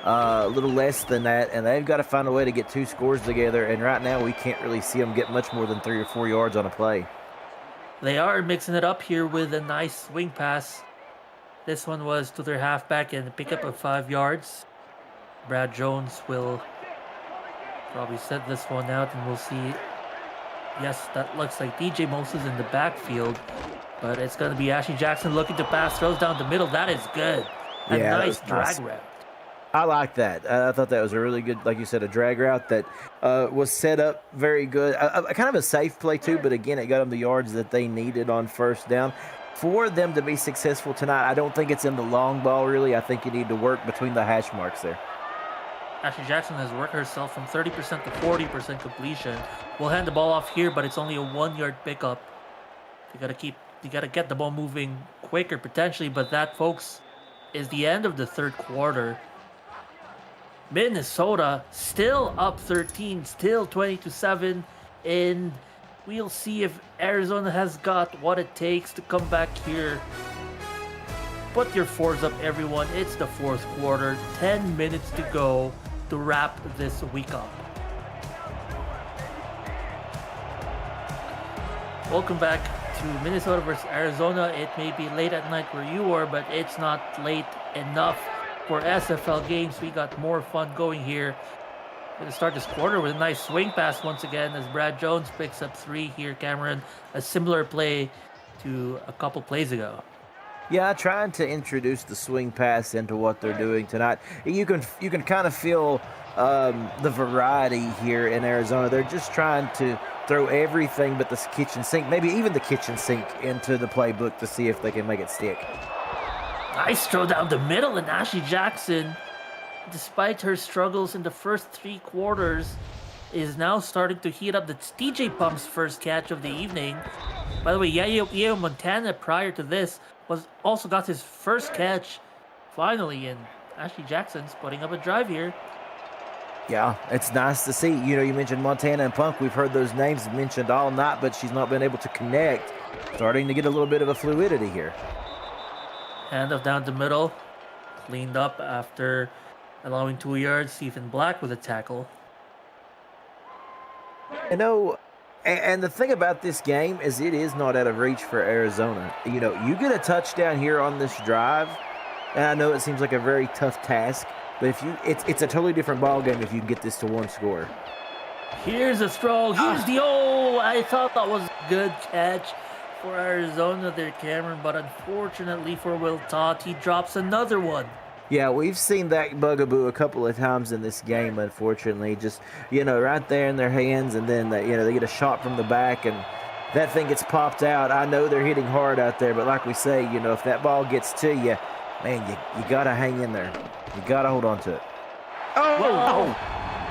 A little less than that, and they've got to find a way to get 2 scores together. And right now, we can't really see them get much more than 3 or 4 yards on a play. They are mixing it up here with a nice swing pass. This one was to their halfback and a pickup of 5 yards. Brad Jones will probably set this one out, and we'll see. Yes, that looks like DJ Moses in the backfield, but it's going to be Ashley Jackson looking to pass, throws down the middle. That is good. A nice drag route. I like that. I thought that was a really good, like you said, a drag route that was set up very good. Kind of a safe play, too, but again, it got them the yards that they needed on 1st down. For them to be successful tonight, I don't think it's in the long ball, really. I think you need to work between the hash marks there. Ashley Jackson has worked herself from 30% to 40% completion. We'll hand the ball off here, but it's only a 1-yard pickup. You gotta get the ball moving quicker potentially, but that, folks, is the end of the 3rd quarter. Minnesota still up 13, still 20-7, and we'll see if Arizona has got what it takes to come back here. Put your 4s up, everyone. It's the 4th quarter. 10 minutes to go to wrap this week up. Welcome back to Minnesota versus Arizona. It may be late at night where you are, but it's not late enough for SFL games. We got more fun going here. We're going to start this quarter with a nice swing pass once again as Brad Jones picks up 3 here, Cameron. A similar play to a couple plays ago. Yeah, trying to introduce the swing pass into what they're doing tonight. You can kind of feel the variety here in Arizona. They're just trying to throw everything but the kitchen sink, maybe even the kitchen sink, into the playbook to see if they can make it stick. Nice throw down the middle, and Ashley Jackson, despite her struggles in the first 3 quarters, is now starting to heat up. That's DJ Pump's first catch of the evening. By the way, Yayo Montana prior to this also got his first catch finally, and Ashley Jackson's putting up a drive here. Yeah, it's nice to see. You mentioned Montana and Punk. We've heard those names mentioned all night, but she's not been able to connect. Starting to get a little bit of a fluidity here. Handoff down the middle. Cleaned up after allowing 2 yards. Stephen Black with a tackle. And the thing about this game is it is not out of reach for Arizona. You get a touchdown here on this drive, and I know it seems like a very tough task, but it's a totally different ball game if you can get this to 1 score. Here's a throw. Here's I thought that was a good catch for Arizona there, Cameron, but unfortunately for Will Todd, he drops another one. Yeah, we've seen that bugaboo a couple of times in this game, unfortunately. Just, right there in their hands, and then, they get a shot from the back, and that thing gets popped out. I know they're hitting hard out there, but like we say, if that ball gets to you, man, you got to hang in there. You got to hold on to it. Oh!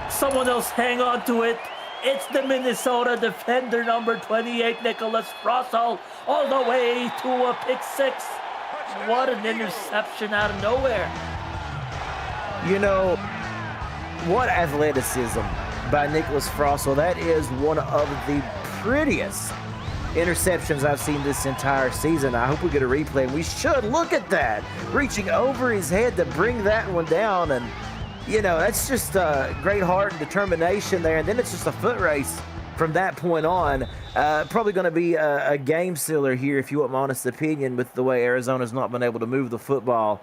Someone else hang on to it. It's the Minnesota defender, number 28, Nicholas Russell, all the way to a pick 6. What an interception out of nowhere. What athleticism by Nicholas Frossel. That is one of the prettiest interceptions I've seen this entire season. I hope we get a replay, and we should. Look at that. Reaching over his head to bring that one down, and, you know, that's just great heart and determination there, and then it's just a foot race from that point on. Probably going to be a game sealer here, if you want my honest opinion, with the way Arizona's not been able to move the football.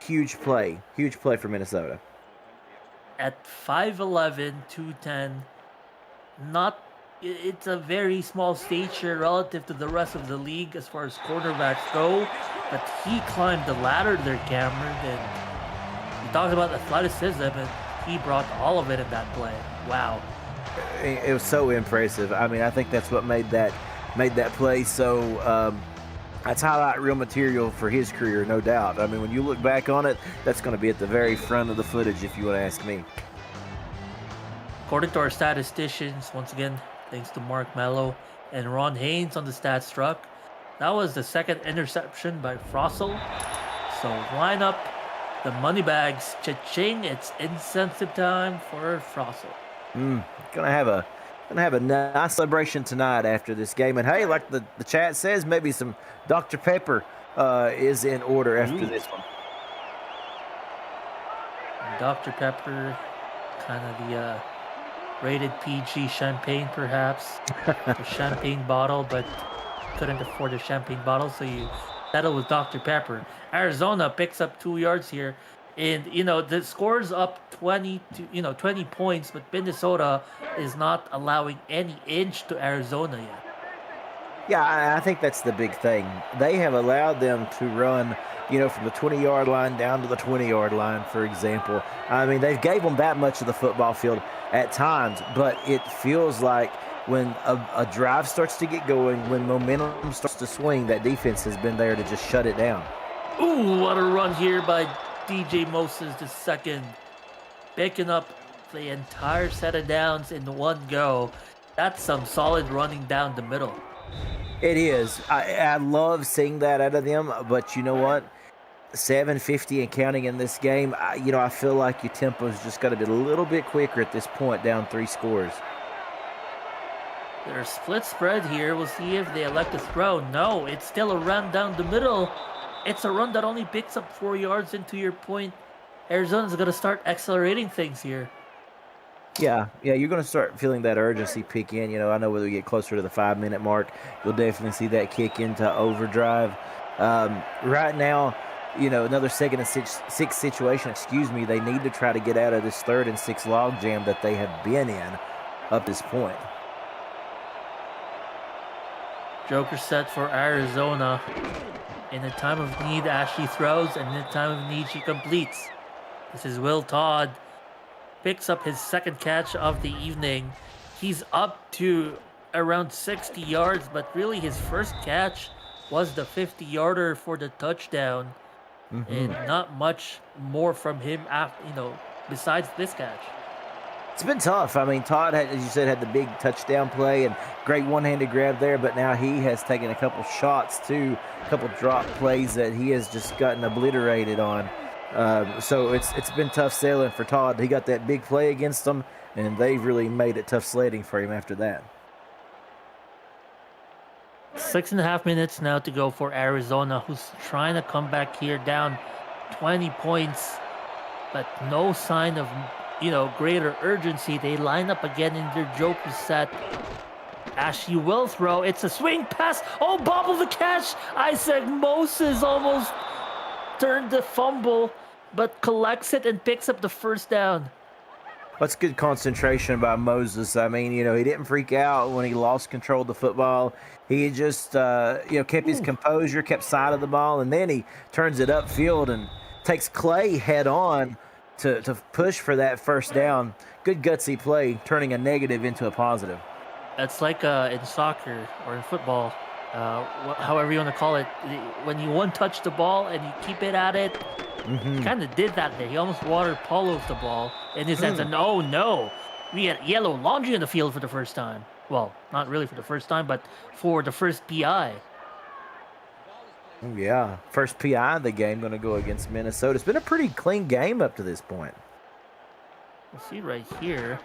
Huge play for Minnesota. At 5'11", 210, it's a very small stature relative to the rest of the league as far as cornerbacks go, but he climbed the ladder there, Cameron, and you talked about athleticism, and he brought all of it in that play. Wow. It was so impressive. I mean, I think that's what made that play so that's highlight reel material for his career, no doubt. I mean, when you look back on it, that's going to be at the very front of the footage, if you want to ask me. According to our statisticians, once again, thanks to Mark Mello and Ron Haynes on the stats truck, that was the second interception by Frossel. So line up the money bags. Cha-ching, it's incentive time for Frossel. Gonna have a nice celebration tonight after this game. And hey, like the chat says, maybe some Dr. Pepper is in order after this one. Dr. Pepper, kind of the rated PG champagne, perhaps. The champagne bottle, but couldn't afford a champagne bottle, so you settle with Dr. Pepper. Arizona picks up 2 yards here. And, you know, the score's up 20 points, but Minnesota is not allowing any inch to Arizona yet. Yeah, I think that's the big thing. They have allowed them to run, you know, from the 20-yard line down to the 20-yard line, for example. I mean, they gave them that much of the football field at times, but it feels like when a drive starts to get going, when momentum starts to swing, that defense has been there to just shut it down. Ooh, what a run here by DJ Moses II, picking up the entire set of downs in one go. That's some solid running down the middle. It is. I love seeing that out of them, but you know what? 750 and counting in this game, I feel like your tempo's just got to be a little bit quicker at this point, down 3 scores. There's split spread here. We'll see if they elect to throw. No, it's still a run down the middle. It's a run that only picks up 4 yards, into your point. Arizona's going to start accelerating things here. Yeah, you're going to start feeling that urgency pick in. You know, I know when we get closer to the 5-minute mark, you'll definitely see that kick into overdrive. Right now, you know, another 2nd and 6 situation, they need to try to get out of this 3rd and 6 log jam that they have been in up this point. Joker set for Arizona. In a time of need, Ashley throws, and in a time of need, she completes. This is Will Todd. Picks up his 2nd catch of the evening. He's up to around 60 yards, but really his first catch was the 50-yarder for the touchdown. And not much more from him after, besides this catch. It's been tough. I mean, Todd, as you said, had the big touchdown play and great one-handed grab there, but now he has taken a couple shots too, a couple drop plays that he has just gotten obliterated on. So it's been tough sailing for Todd. He got that big play against them, and they've really made it tough sledding for him after that. 6.5 minutes now to go for Arizona, who's trying to come back here down 20 points, but no sign of greater urgency. They line up again in their Joker set. Ashley will throw. It's a swing pass. Oh, bobble the catch. Isaac Moses almost turned the fumble, but collects it and picks up the first down. That's good concentration by Moses. I mean, he didn't freak out when he lost control of the football. He just, kept his composure, kept side of the ball, and then he turns it upfield and takes Clay head on to push for that first down. Good gutsy play, turning a negative into a positive. That's like in soccer or in football, however you want to call it. When you one-touch the ball and you keep it at it, he kind of did that there. He almost water poloed the ball in his hands. And oh no, we had yellow laundry in the field for the first time. Well, not really for the first time, but for the first PI. Yeah, first PI of the game going to go against Minnesota. It's been a pretty clean game up to this point. We'll see right here.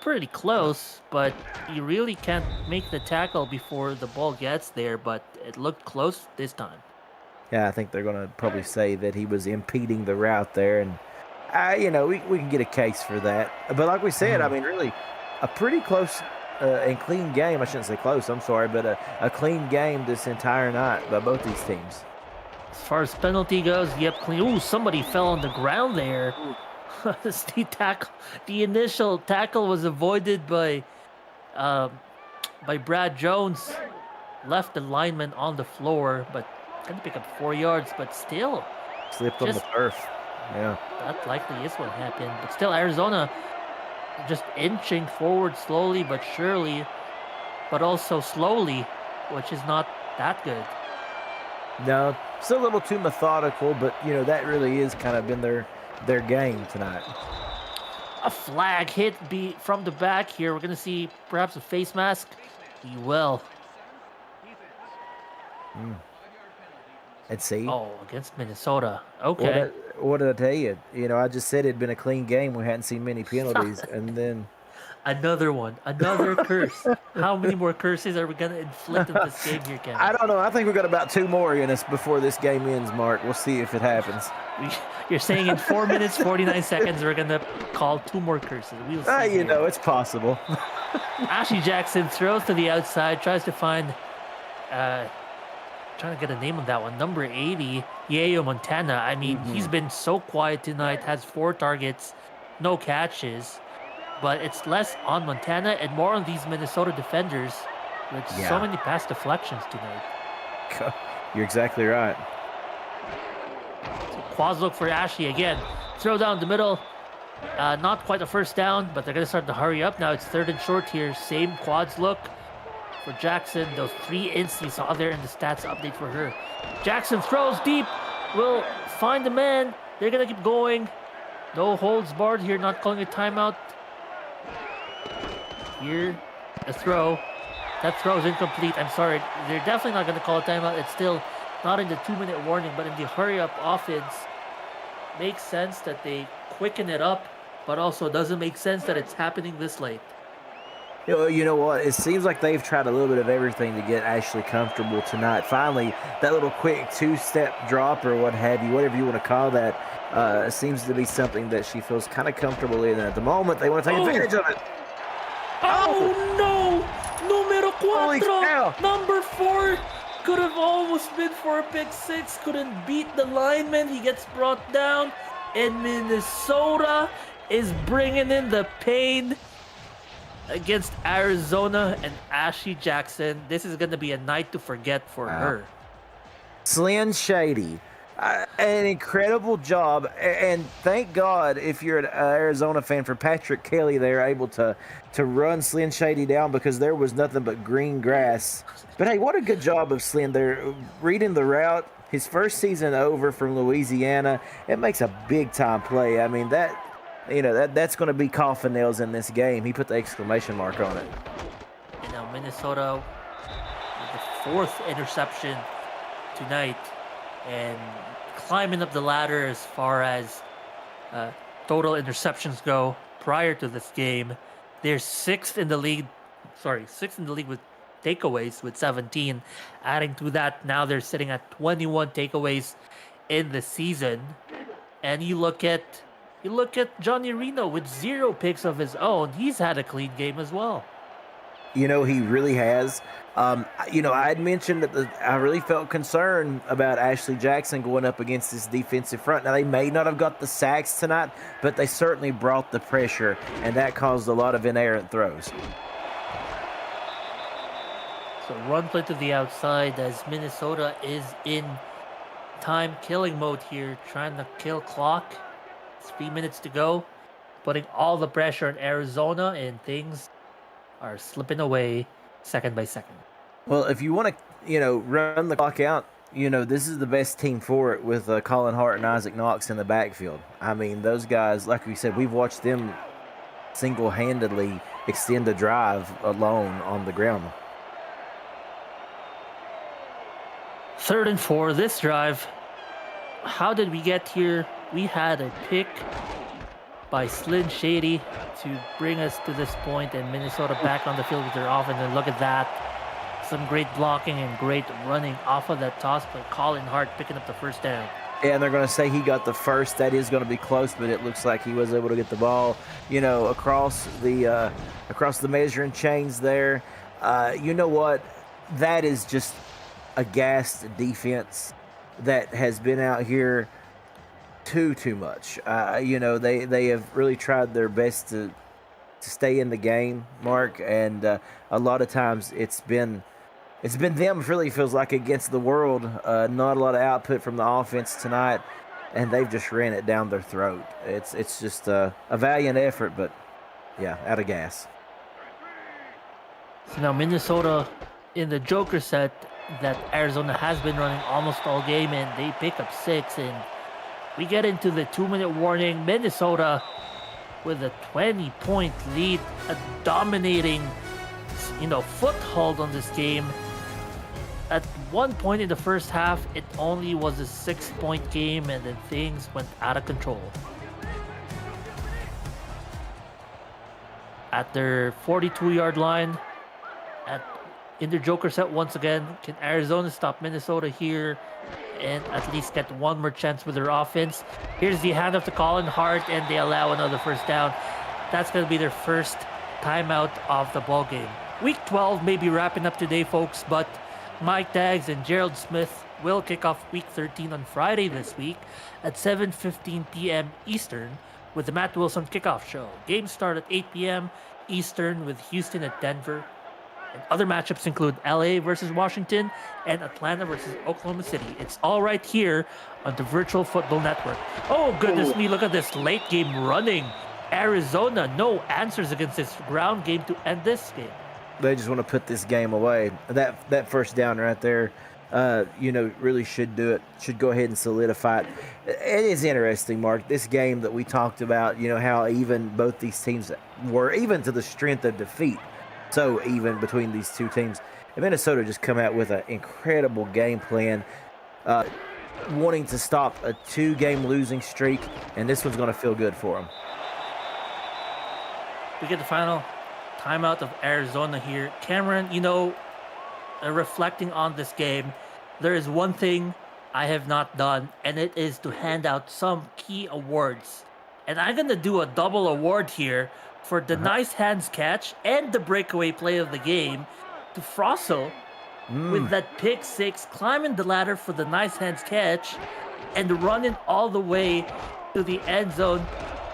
Pretty close, but you really can't make the tackle before the ball gets there, but it looked close this time. Yeah, I think they're going to probably say that he was impeding the route there, and we can get a case for that. But like we said, I mean, really, a pretty close and clean game. I shouldn't say close, I'm sorry, but a clean game this entire night by both these teams. As far as penalty goes, yep, clean. Ooh, somebody fell on the ground there. The initial tackle was avoided by Brad Jones. Left the lineman on the floor, but couldn't pick up 4 yards. But still, Slipped on the turf. Yeah. That likely is what happened. But still, Arizona just inching forward slowly but surely, but also slowly, which is not that good. No, still a little too methodical, but that really is kind of been their game tonight. A flag hit from the back here. We're going to see perhaps a face mask. We will. Let's see. Oh, against Minnesota. Okay. What did I tell you? I just said it'd been a clean game. We hadn't seen many penalties, and then another one. Another curse. How many more curses are we going to inflict in this game here, Kevin? I don't know. I think we've got about 2 more in us before this game ends, Mark. We'll see if it happens. You're saying in 4 minutes, 49 seconds, we're going to call 2 more curses. We'll see. It's possible. Ashley Jackson throws to the outside, tries to find, trying to get a name on that one, number 80, Yayo Montana. I mean, he's been so quiet tonight, has 4 targets, no catches, but it's less on Montana and more on these Minnesota defenders with so many pass deflections tonight. You're exactly right. So quads look for Ashley again. Throw down the middle. Not quite a first down, but they're going to start to hurry up now. It's 3rd and short here. Same quads look for Jackson. Those 3 ints you saw there in the stats update for her. Jackson throws deep. Will find the man. They're going to keep going. No holds barred here. Not calling a timeout. Here, a throw. That throw is incomplete. I'm sorry. They're definitely not going to call a timeout. It's still not in the 2-minute warning, but in the hurry-up offense, makes sense that they quicken it up, but also doesn't make sense that it's happening this late. You know what? It seems like they've tried a little bit of everything to get Ashley comfortable tonight. Finally, that little quick 2-step drop or what have you, whatever you want to call that, seems to be something that she feels kind of comfortable in. And at the moment, they want to take advantage of it. Oh, no! Numero Holy cow. 4! Number 4! Could have almost been for a pick 6. Couldn't beat the lineman. He gets brought down. And Minnesota is bringing in the pain against Arizona and Ashley Jackson. This is going to be a night to forget for her. Slyn Shady, an incredible job. And thank God, if you're an Arizona fan, for Patrick Kelly, they're able to run Slyn Shady down because there was nothing but green grass. But hey, what a good job of Slyn there, reading the route. His first season over from Louisiana, it makes a big-time play. I mean, that's going to be coffin nails in this game. He put the exclamation mark on it. And now Minnesota with the 4th interception tonight and climbing up the ladder as far as total interceptions go prior to this game. They're 6th in the league. 6th in the league with takeaways with 17. Adding to that, now they're sitting at 21 takeaways in the season. And you look at Johnny Reno with 0 picks of his own. He's had a clean game as well. He really has. I had mentioned that I really felt concerned about Ashley Jackson going up against this defensive front. Now, they may not have got the sacks tonight, but they certainly brought the pressure, and that caused a lot of inerrant throws. So run play to the outside as Minnesota is in time-killing mode here, trying to kill clock. 3 minutes to go, putting all the pressure on Arizona, and things are slipping away second by second. Well, if you want to, run the clock out, this is the best team for it with Colin Hart and Isaac Knox in the backfield. I mean, those guys, like we said, we've watched them single-handedly extend a drive alone on the ground. 3rd and 4, this drive. How did we get here? We had a pick by Slin Shady to bring us to this point, and Minnesota back on the field with their offense. And look at that. Some great blocking and great running off of that toss by Colin Hart, picking up the first down. Yeah, and they're going to say he got the first. That is going to be close, but it looks like he was able to get the ball, across the measuring chains there. You know what? That is just a gassed defense that has been out here too much. They have really tried their best to stay in the game, Mark, and a lot of times it's been them, really feels like, against the world. Not a lot of output from the offense tonight, and they've just ran it down their throat. It's just a valiant effort, but yeah, out of gas. So now Minnesota in the Joker set that Arizona has been running almost all game, and they pick up 6, and we get into the 2-minute warning. Minnesota with a 20-point lead, a dominating, foothold on this game. At one point in the first half, it only was a 6-point game, and then things went out of control. At their 42-yard line, in their Joker set once again, can Arizona stop Minnesota here and at least get one more chance with their offense? Here's the handoff to Colin Hart, and they allow another first down. That's going to be their first timeout of the ball game. Week 12 may be wrapping up today, folks, but Mike Daggs and Gerald Smith will kick off Week 13 on Friday this week at 7:15 p.m. Eastern with the Matt Wilson Kickoff Show. Games start at 8 p.m. Eastern with Houston at Denver. And other matchups include LA versus Washington and Atlanta versus Oklahoma City. It's all right here on the Virtual Football Network. Oh, goodness me, look at this late game running. Arizona, no answers against this ground game to end this game. They just want to put this game away. That first down right there, really should do it. Should go ahead and solidify it. It is interesting, Mark, this game that we talked about, how even both these teams were, even to the strength of defeat. So even between these two teams, and Minnesota just come out with an incredible game plan, wanting to stop a 2-game losing streak, and this one's going to feel good for them. We get the final timeout of Arizona here. Cameron, reflecting on this game, there is one thing I have not done, and it is to hand out some key awards. And I'm going to do a double award here for the nice hands catch and the breakaway play of the game to Frossel with that pick 6, climbing the ladder for the nice hands catch and running all the way to the end zone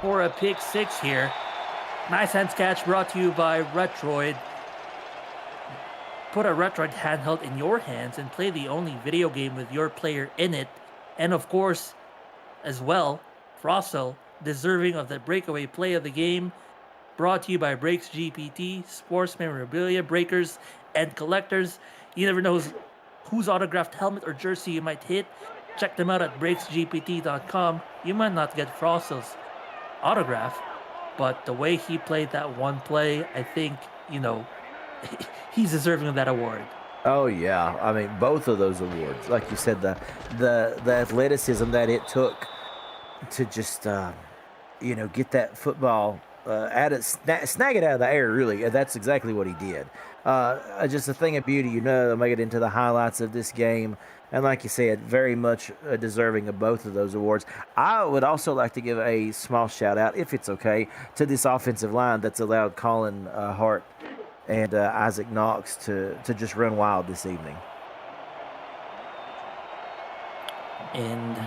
for a pick 6 here. Nice hands catch brought to you by Retroid. Put a Retroid handheld in your hands and play the only video game with your player in it. And of course, as well, Frossel, deserving of the breakaway play of the game. Brought to you by Breaks GPT, sports memorabilia breakers and collectors. You never know whose autographed helmet or jersey you might hit. Check them out at breaksgpt.com. You might not get Frossel's autograph, but the way he played that one play, I think, he's deserving of that award. Oh yeah, I mean both of those awards, like you said, the athleticism that it took to just get that football. Snag it out of the air, really. That's exactly what he did. Just a thing of beauty, make it into the highlights of this game. And like you said, very much deserving of both of those awards. I would also like to give a small shout out, if it's okay, to this offensive line that's allowed Colin Hart and Isaac Knox to just run wild this evening. And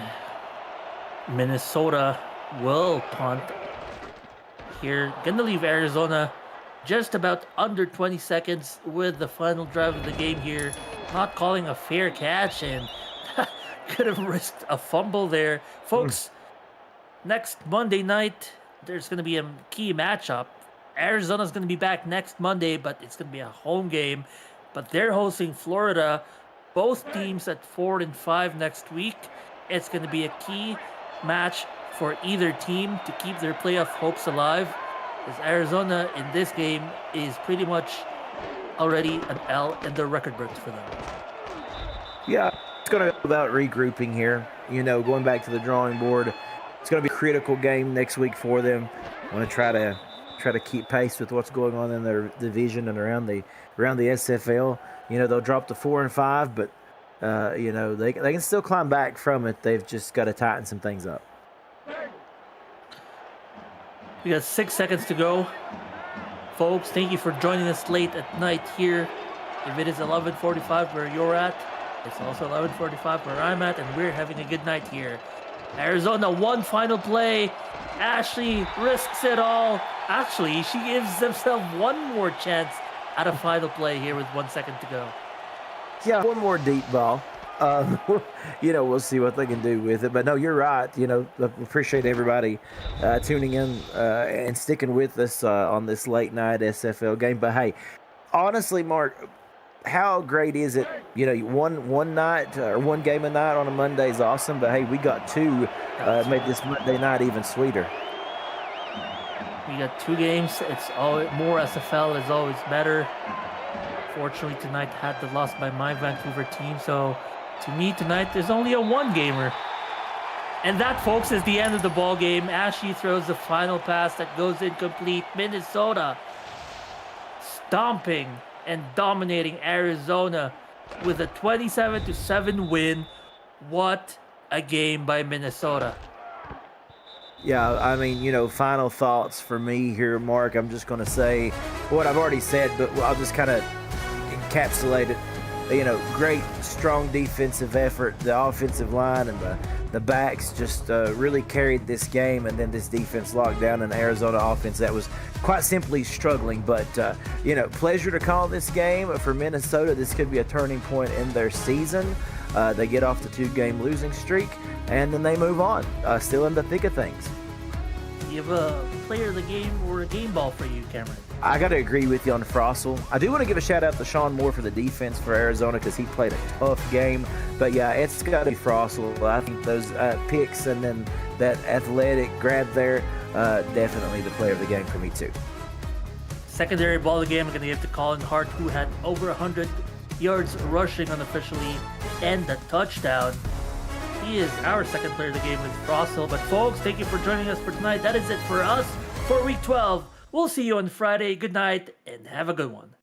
Minnesota will punt here. Gonna leave Arizona just about under 20 seconds with the final drive of the game here. Not calling a fair catch, and could have risked a fumble there. Folks, next Monday night, there's going to be a key matchup. Arizona's going to be back next Monday, but it's going to be a home game. But they're hosting Florida. Both teams at 4-5 next week. It's going to be a key match for either team to keep their playoff hopes alive, as Arizona in this game is pretty much already an L in the record books for them. Yeah, it's going to be about regrouping here. Going back to the drawing board. It's going to be a critical game next week for them. I want to try to keep pace with what's going on in their division and around the SFL. You know, they'll drop to 4 and 5, but you know, they can still climb back from it. They've just got to tighten some things up. We got 6 seconds to go. Folks, thank you for joining us late at night here. If it is 11:45 where you're at, it's also 11:45 where I'm at, and we're having a good night here. Arizona, one final play. Ashley risks it all. Actually, she gives herself one more chance at a final play here with 1 second to go. Yeah, one more deep ball. You know, we'll see what they can do with it. But no, you're right. You know, I appreciate everybody tuning in and sticking with us on this late night SFL game. But hey, honestly, Mark, how great is it? You know, one night or one game a night on a Monday is awesome. But hey, we got two, made this Monday night even sweeter. We got 2 games. It's all more SFL is always better. Fortunately, tonight had the loss by my Vancouver team. So to me tonight, there's only a 1 gamer. And that, folks, is the end of the ball game. Ashley throws the final pass that goes incomplete. Minnesota stomping and dominating Arizona with a 27-7 win. What a game by Minnesota. Yeah, I mean, you know, final thoughts for me here, Mark. I'm just going to say what I've already said, but I'll just kind of encapsulate it. You know, great, strong defensive effort. The offensive line and the backs just really carried this game, and then this defense locked down an Arizona offense that was quite simply struggling. But, you know, pleasure to call this game for Minnesota. This could be a turning point in their season. They get off the 2-game losing streak, and then they move on, still in the thick of things. Do you have a player of the game or a game ball for you, Cameron? I got to agree with you on Frossel. I do want to give a shout out to Sean Moore for the defense for Arizona because he played a tough game. But yeah, it's got to be Frossel. I think those picks and then that athletic grab there, definitely the player of the game for me too. Secondary ball of the game, I'm going to give to Colin Hart, who had over 100 yards rushing unofficially and a touchdown. He is our second player of the game with Frossel. But folks, thank you for joining us for tonight. That is it for us for Week 12. We'll see you on Friday. Good night and have a good one.